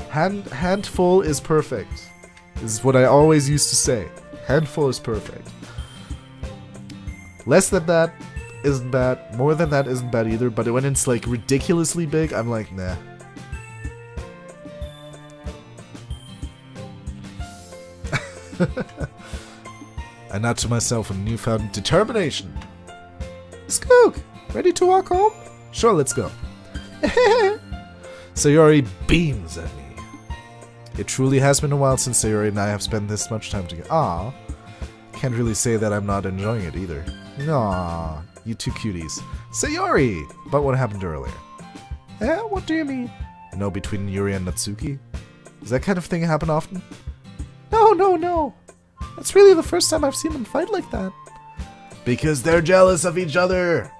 Handful is perfect. This is what I always used to say. Handful is perfect. Less than that isn't bad. More than that isn't bad either. But when it's like ridiculously big, I'm like, nah. I nod to myself with newfound determination. Skoog, ready to walk home? Sure, let's go. Sayori beams at me. It truly has been a while since Sayori and I have spent this much time together. Aww. Can't really say that I'm not enjoying it either. Aww, you two cuties. Sayori! But what happened earlier? What do you mean? You know, between Yuri and Natsuki? Does that kind of thing happen often? No. That's really the first time I've seen them fight like that. Because they're jealous of each other.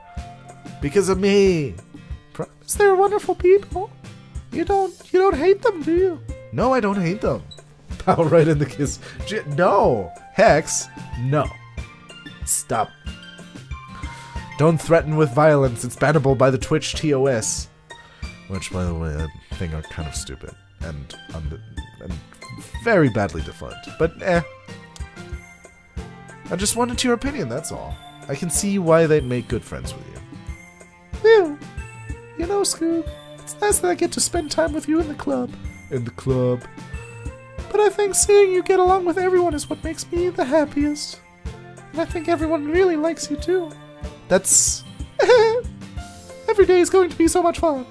Because of me. Promise they're wonderful people. You don't hate them, do you? No, I don't hate them. Pow right in the kiss. No. Hex. No. Stop. Don't threaten with violence. It's bannable by the Twitch TOS. Which, by the way, I think are kind of stupid. And very badly defined. But, I just wanted your opinion, that's all. I can see why they'd make good friends with you. Phew. You know, Skoog, it's nice that I get to spend time with you in the club. In the club. But I think seeing you get along with everyone is what makes me the happiest. And I think everyone really likes you too. That's... Every day is going to be so much fun.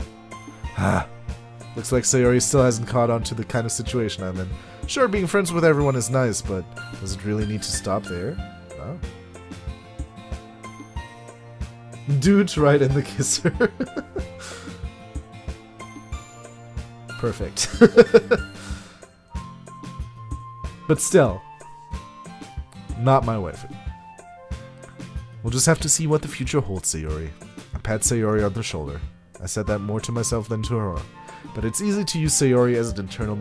Looks like Sayori still hasn't caught on to the kind of situation I'm in. Sure, being friends with everyone is nice, but does it really need to stop there? No. Dude's right in the kisser. Perfect. But still, not my wife. We'll just have to see what the future holds, Sayori. I pat Sayori on the shoulder. I said that more to myself than to her. But it's easy to use Sayori as an internal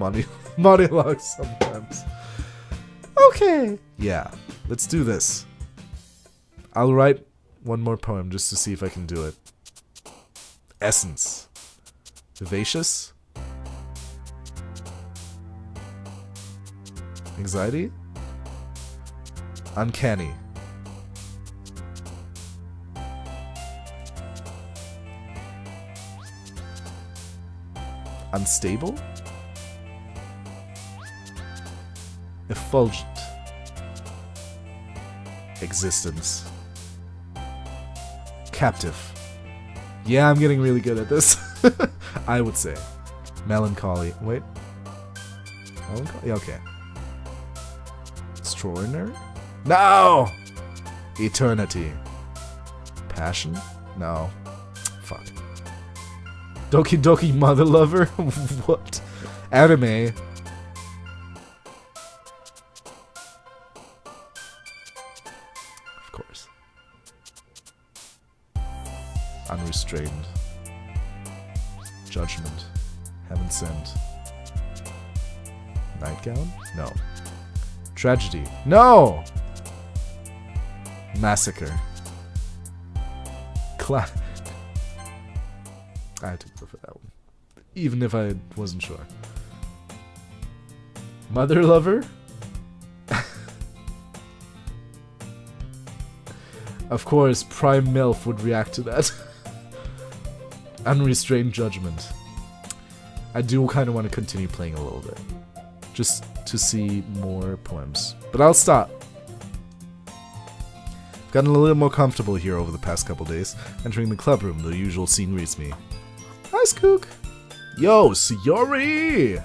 monologue sometimes. Okay. Yeah, let's do this. I'll write one more poem just to see if I can do it. Essence. Vivacious? Anxiety? Uncanny. Unstable? effulgent existence. Captive. Yeah, I'm getting really good at this. I would say. Melancholy. Wait. Melancholy? Yeah, okay. Extraordinary? No! Eternity. Passion? No. Fuck. Doki Doki Mother Lover? What? Anime? Of course. Unrestrained. Judgment. Heaven Sent. Nightgown? No. Tragedy. No! Massacre. I had to go for that one. Even if I wasn't sure. Mother Lover? Of course, Prime MILF would react to that. Unrestrained Judgment. I do kind of want to continue playing a little bit. Just to see more poems. But I'll stop. I've gotten a little more comfortable here over the past couple days. Entering the club room, the usual scene greets me. Hi, Skoog. Yo, Sayori!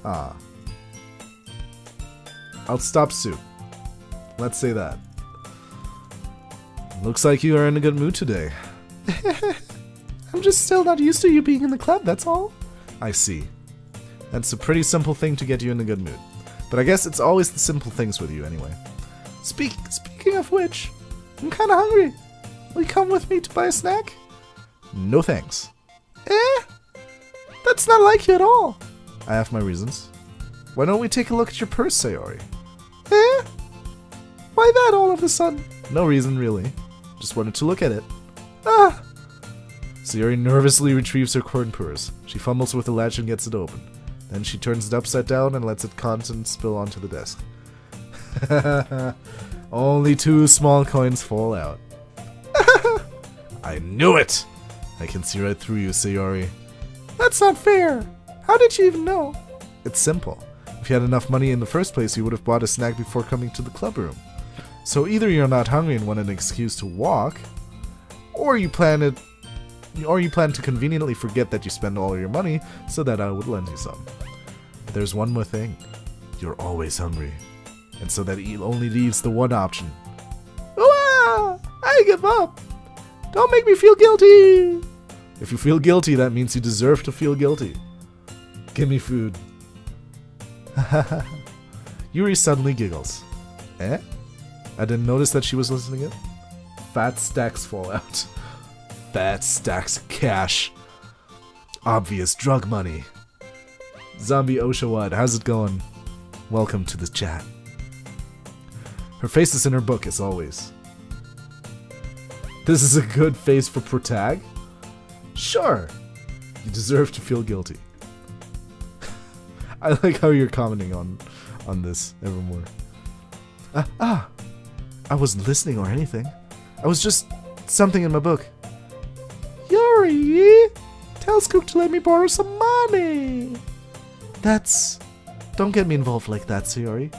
Ah. I'll stop soon. Let's say that. Looks like you are in a good mood today. I'm just still not used to you being in the club, that's all. I see. That's a pretty simple thing to get you in a good mood. But I guess it's always the simple things with you anyway. Speaking of which, I'm kinda hungry. Will you come with me to buy a snack? No thanks. That's not like you at all. I have my reasons. Why don't we take a look at your purse, Sayori? Why that all of a sudden? No reason, really. Just wanted to look at it. Ah! Sayori nervously retrieves her corn purse. She fumbles with the latch and gets it open. Then she turns it upside down and lets its contents spill onto the desk. Only 2 small coins fall out. I knew it! I can see right through you, Sayori. That's not fair. How did you even know? It's simple. If you had enough money in the first place, you would have bought a snack before coming to the club room. So either you're not hungry and want an excuse to walk, or you plan to conveniently forget that you spend all your money so that I would lend you some. But there's one more thing. You're always hungry. And so that only leaves the one option. Ah, I give up. Don't make me feel guilty. If you feel guilty, that means you deserve to feel guilty. Give me food. Yuri suddenly giggles. Eh? I didn't notice that she was listening in. Fat stacks fall out. Fat stacks of cash. Obvious drug money. Zombie Oshawad, how's it going? Welcome to the chat. Her face is in her book, as always. This is a good face for Protag? Sure. You deserve to feel guilty. I like how you're commenting on this evermore. I wasn't listening or anything. I was just something in my book. Yuri! Tell Skoog to let me borrow some money! Don't get me involved like that, Sayori.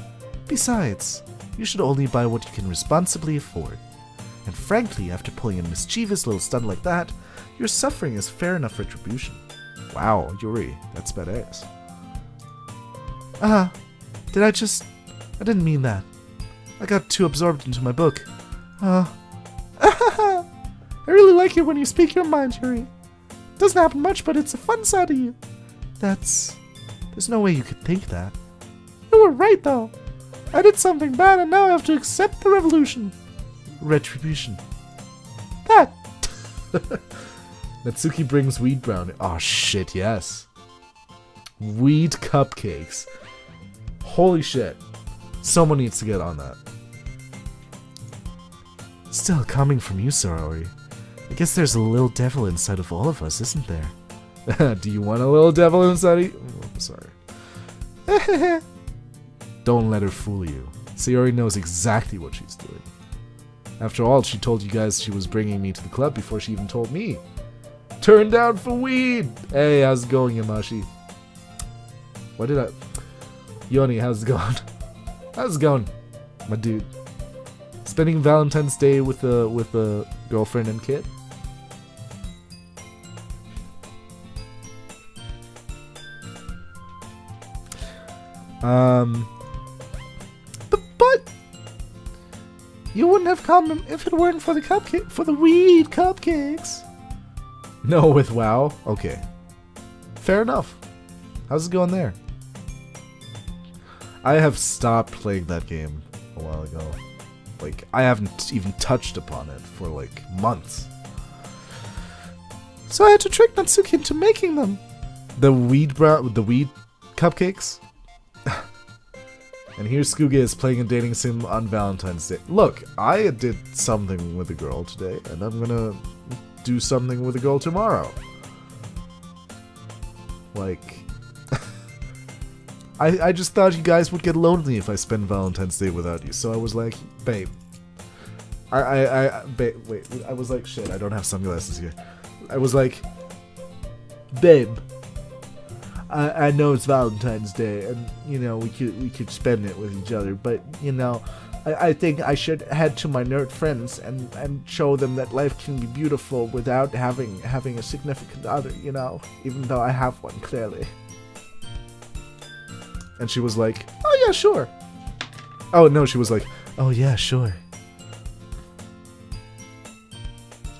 Besides, you should only buy what you can responsibly afford. And frankly, after pulling a mischievous little stunt like that, your suffering is fair enough retribution. Wow, Yuri, that's badass. I didn't mean that. I got too absorbed into my book. I really like it when you speak your mind, Yuri. Doesn't happen much, but it's a fun side of you. There's no way you could think that. You were right, though. I did something bad, and now I have to accept the revolution. Retribution. That. Natsuki brings weed brownie. Oh, shit, yes. Weed cupcakes. Holy shit. Someone needs to get on that. Still coming from you, Sayori. I guess there's a little devil inside of all of us, isn't there? Do you want a little devil inside of you? Oh, I'm sorry. Don't let her fool you. Sayori knows exactly what she's doing. After all, she told you guys she was bringing me to the club before she even told me. Turned down for weed! Hey, how's it going, Yamashi? Why did I... Yoni, how's it going? How's it going, my dude? Spending Valentine's Day with a girlfriend and kid? But you wouldn't have come if it weren't for the weed cupcakes. No, with WoW. Okay, fair enough. How's it going there? I have stopped playing that game a while ago. Like, I haven't even touched upon it for like months. So I had to trick Natsuki into making them. The weed cupcakes. And here's Skoogage playing a dating sim on Valentine's Day. Look, I did something with a girl today, and I'm gonna do something with a girl tomorrow. Like, I just thought you guys would get lonely if I spend Valentine's Day without you, so I was like, babe. Babe, wait, I was like, shit, I don't have sunglasses here. I was like, babe, I know it's Valentine's Day, and, you know, we could spend it with each other, but, you know, I think I should head to my nerd friends and show them that life can be beautiful without having a significant other, you know, even though I have one, clearly. And she was like, oh yeah, sure. Oh no, she was like, oh yeah, sure.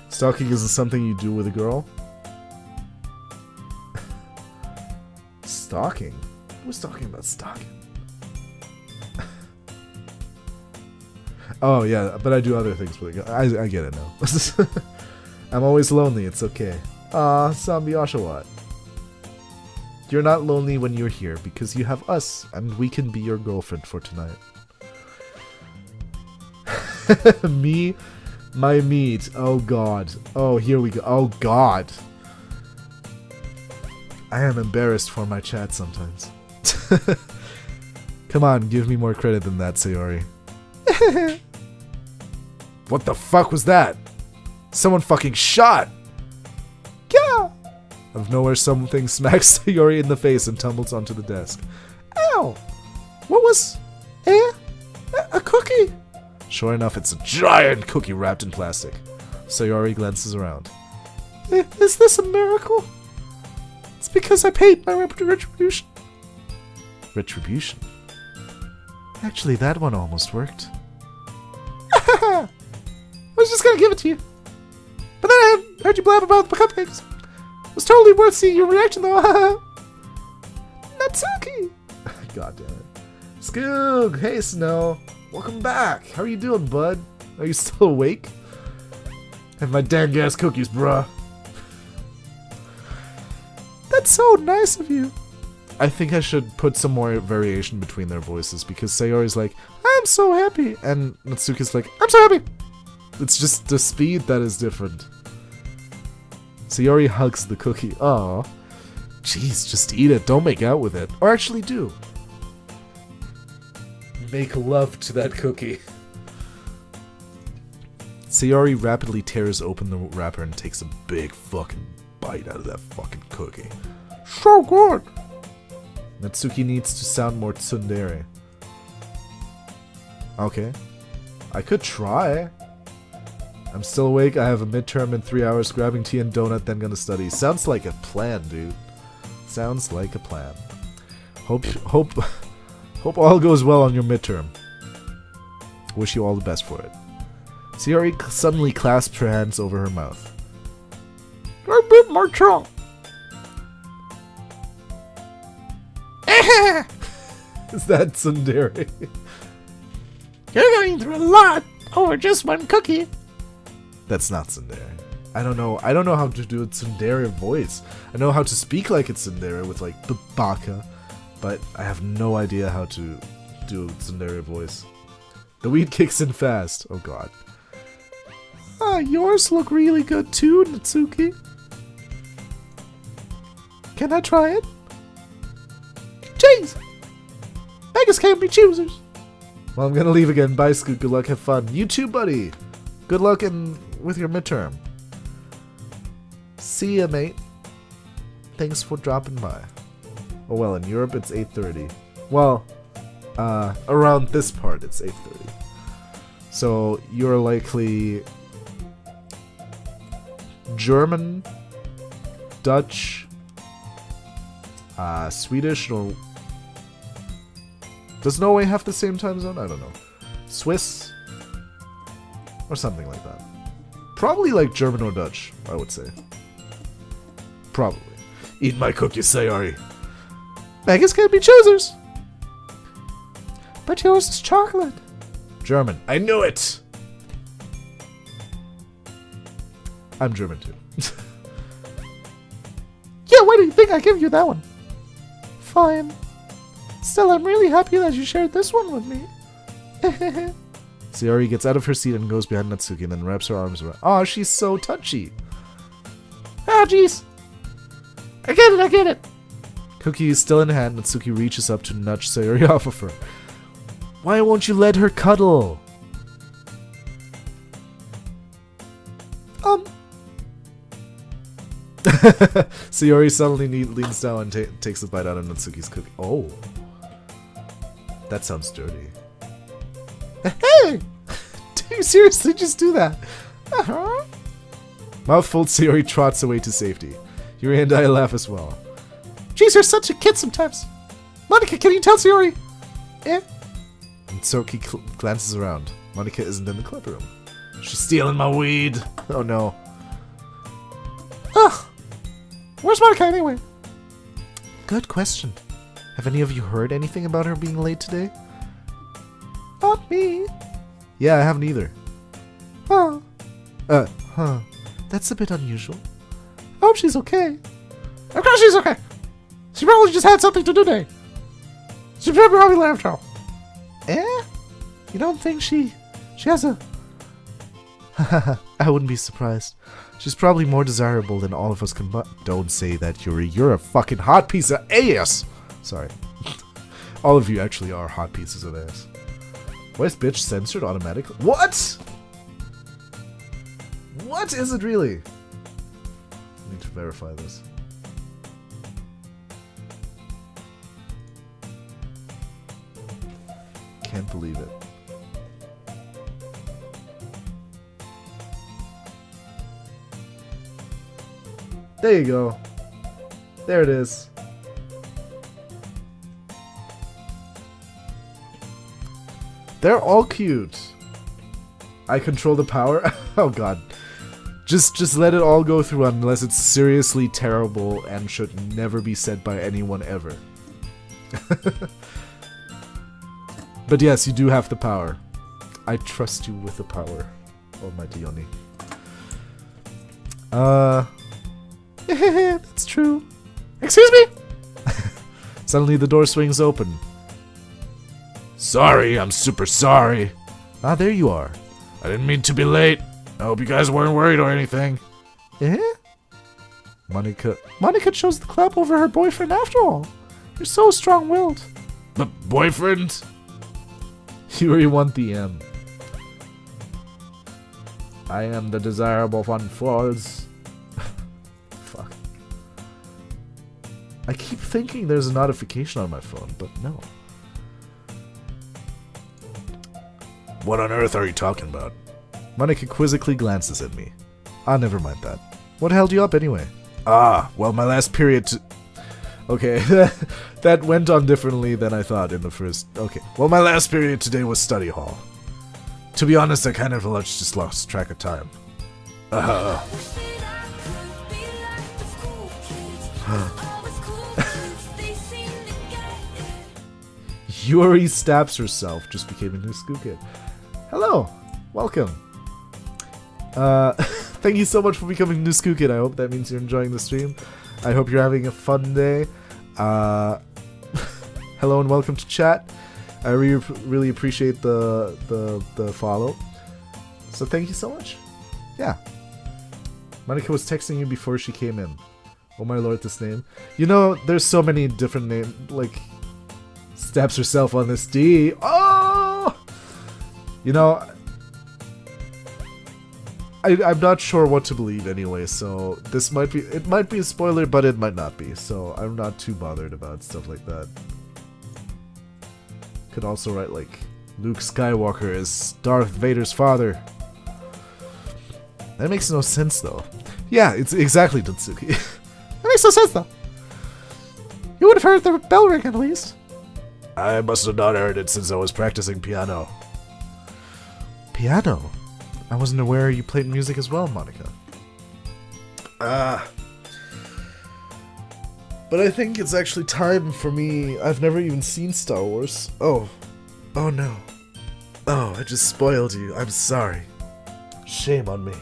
Stalking isn't something you do with a girl? Stalking? Who's talking about stalking? Oh yeah, but I do other things with a girl. I get it now. I'm always lonely, it's okay. Aw, Zombie Oshawott. You're not lonely when you're here, because you have us, and we can be your girlfriend for tonight. Me, my meat. Oh god. Oh, here we go. Oh god. I am embarrassed for my chat sometimes. Come on, give me more credit than that, Sayori. What the fuck was that? Someone fucking shot! Yeah! Out of nowhere, something smacks Sayori in the face and tumbles onto the desk. Ow! What was... a cookie? Sure enough, it's a giant cookie wrapped in plastic. Sayori glances around. Is this a miracle? It's because I paid my retribution. Retribution? Actually, that one almost worked. I was just gonna give it to you. But then I heard you blab about the cupcakes. It was totally worth seeing your reaction, though. Natsuki! God damn it. Skoog! Hey, Snow! Welcome back! How are you doing, bud? Are you still awake? Have my dang ass cookies, bruh. That's so nice of you. I think I should put some more variation between their voices, because Sayori's like, I'm so happy, and Natsuki's like, I'm so happy! It's just the speed that is different. Sayori hugs the cookie. Aw. Jeez, just eat it. Don't make out with it. Or actually do. Make love to that cookie. Sayori rapidly tears open the wrapper and takes a big fucking bite out of that fucking cookie. So good! Natsuki needs to sound more tsundere. Okay. I could try. I'm still awake. I have a midterm in 3 hours. Grabbing tea and donut, then gonna study. Sounds like a plan, dude. Sounds like a plan. Hope all goes well on your midterm. Wish you all the best for it. Sayori suddenly clasps her hands over her mouth. I bit my tongue. Is that tsundere? You're going through a lot over just one cookie. That's not tsundere. I don't know how to do a tsundere voice. I know how to speak like it's tsundere with like the baka, but I have no idea how to do a tsundere voice. The weed kicks in fast. Oh god. Ah, yours look really good too, Natsuki. Can I try it? Jeez! Beggars can't be choosers. Well, I'm gonna leave again. Bye, Scoot. Good luck. Have fun. You too, buddy. Good luck with your midterm. See ya, mate. Thanks for dropping by. Oh well, in Europe it's 8:30. Well, around this part it's 8:30. So you're likely German, Dutch, Swedish, or does Norway have the same time zone? I don't know. Swiss, or something like that. Probably like German or Dutch, I would say. Probably. Eat my cookies, Sayori. Beggars can't be choosers. But yours is chocolate. German. I knew it! I'm German too. Yeah, why do you think I give you that one? Fine. Still, I'm really happy that you shared this one with me. Sayori gets out of her seat and goes behind Natsuki and then wraps her arms around. Oh, she's so touchy. Ah, jeez. I get it. Cookie is still in hand. Natsuki reaches up to nudge Sayori off of her. Why won't you let her cuddle? Sayori suddenly leans down and takes a bite out of Natsuki's cookie. Oh. That sounds dirty. Hey! Do you seriously just do that? Uh-huh. Mouthful, Sayori trots away to safety. Yuri and I laugh as well. Jeez, you're such a kid sometimes. Monica, can you tell Sayori? Eh? And Soki glances around. Monica isn't in the club room. She's stealing my weed. Oh no. Ugh. Where's Monica anyway? Good question. Have any of you heard anything about her being late today? Not me. Yeah, I haven't either. Oh. Huh. That's a bit unusual. I hope she's okay. Of course she's okay. She probably just had something to do today. She probably left her. Eh? You don't think she has a... I wouldn't be surprised. She's probably more desirable than all of us combined. Don't say that, Yuri. You're a fucking hot piece of ass. Sorry. All of you actually are hot pieces of ass. Why is bitch censored automatically? What? What is it really? I need to verify this. Can't believe it. There you go. There it is. They're all cute. I control the power. Oh god. Just let it all go through unless it's seriously terrible and should never be said by anyone ever. But yes, you do have the power. I trust you with the power, Almighty Yoni. That's true. Excuse me? Suddenly the door swings open. Sorry, I'm super sorry. Ah, there you are. I didn't mean to be late. I hope you guys weren't worried or anything. Eh? Monica chose the club over her boyfriend after all. You're so strong-willed. But boyfriend? You really want the M. I am the desirable one falls. Fuck. I keep thinking there's a notification on my phone, but no. What on earth are you talking about? Monica quizzically glances at me. Ah, never mind that. What held you up anyway? Ah, well, my last period to... Okay, that went on differently than I thought in the first... Okay, well, my last period today was study hall. To be honest, I kind of just lost track of time. Yuri stabs herself, just became a new Skoogage. Hello, welcome. Thank you so much for becoming a new Skoogage. I hope that means you're enjoying the stream. I hope you're having a fun day. Hello and welcome to chat. I really appreciate the follow. So thank you so much. Yeah. Monica was texting you before she came in. Oh my lord, this name. You know, there's so many different names. Like, stabs herself on this D. Oh! You know, I'm not sure what to believe anyway, so this might be, it might be a spoiler, but it might not be, so I'm not too bothered about stuff like that. Could also write like, Luke Skywalker is Darth Vader's father. That makes no sense though. Yeah, it's exactly Dotsuki. That makes no sense though. You would have heard the bell ring at least. I must have not heard it since I was practicing piano. Piano? I wasn't aware you played music as well, Monica. But I think it's actually time for me. I've never even seen Star Wars. Oh no. Oh, I just spoiled you. I'm sorry. Shame on me.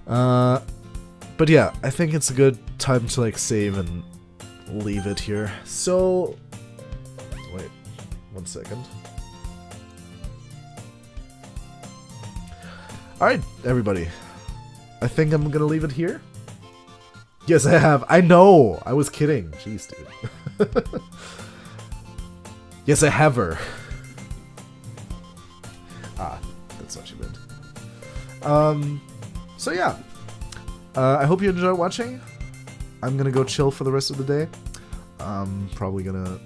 But yeah, I think it's a good time to like save and leave it here. So, wait, 1 second. Alright, everybody. I think I'm gonna leave it here. Yes, I have. I know. I was kidding. Jeez, dude. Yes, I have her. That's what you meant. So yeah. I hope you enjoyed watching. I'm gonna go chill for the rest of the day. Probably gonna...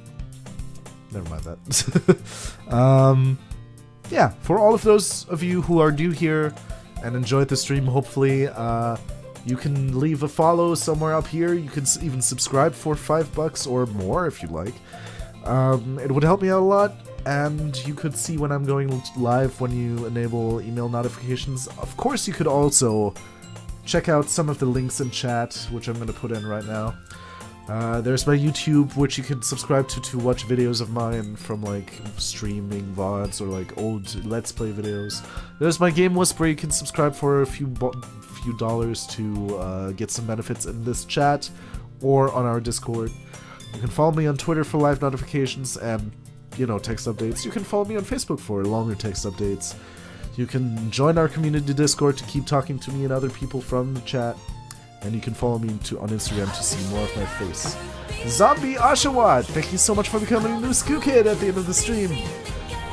Never mind that. Yeah, for all of those of you who are new here and enjoyed the stream, hopefully, you can leave a follow somewhere up here. You can even subscribe for $5 or more if you like. It would help me out a lot, and you could see when I'm going live when you enable email notifications. Of course, you could also check out some of the links in chat, which I'm going to put in right now. There's my YouTube, which you can subscribe to watch videos of mine from like streaming VODs or like old Let's Play videos. There's my Game Wisp, where you can subscribe for a few dollars to get some benefits in this chat or on our Discord. You can follow me on Twitter for live notifications and, you know, text updates. You can follow me on Facebook for longer text updates. You can join our community Discord to keep talking to me and other people from the chat. And you can follow me on Instagram to see more of my face. Zombie Oshawott, thank you so much for becoming a new Skoogage at the end of the stream.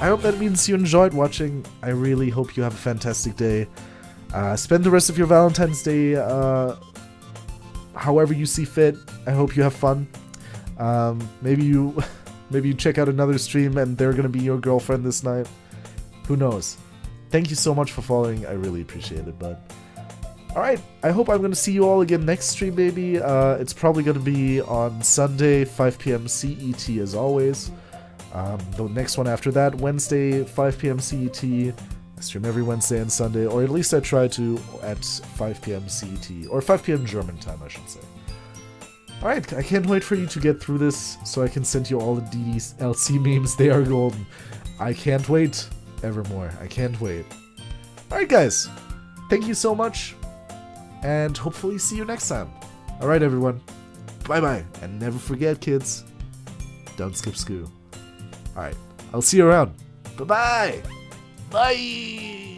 I hope that means you enjoyed watching. I really hope you have a fantastic day. Spend the rest of your Valentine's Day however you see fit. I hope you have fun. Maybe you check out another stream and they're gonna be your girlfriend this night. Who knows? Thank you so much for following. I really appreciate it, bud. Alright, I hope I'm going to see you all again next stream, maybe. It's probably going to be on Sunday, 5 p.m. CET as always. The next one after that, Wednesday, 5 p.m. CET. I stream every Wednesday and Sunday, or at least I try to at 5 p.m. CET, or 5 p.m. German time, I should say. Alright, I can't wait for you to get through this, so I can send you all the DDLC memes. They are golden. I can't wait evermore. I can't wait. Alright, guys. Thank you so much. And hopefully see you next time. Alright, everyone. Bye-bye. And never forget, kids, don't skip school. Alright, I'll see you around. Bye-bye. Bye!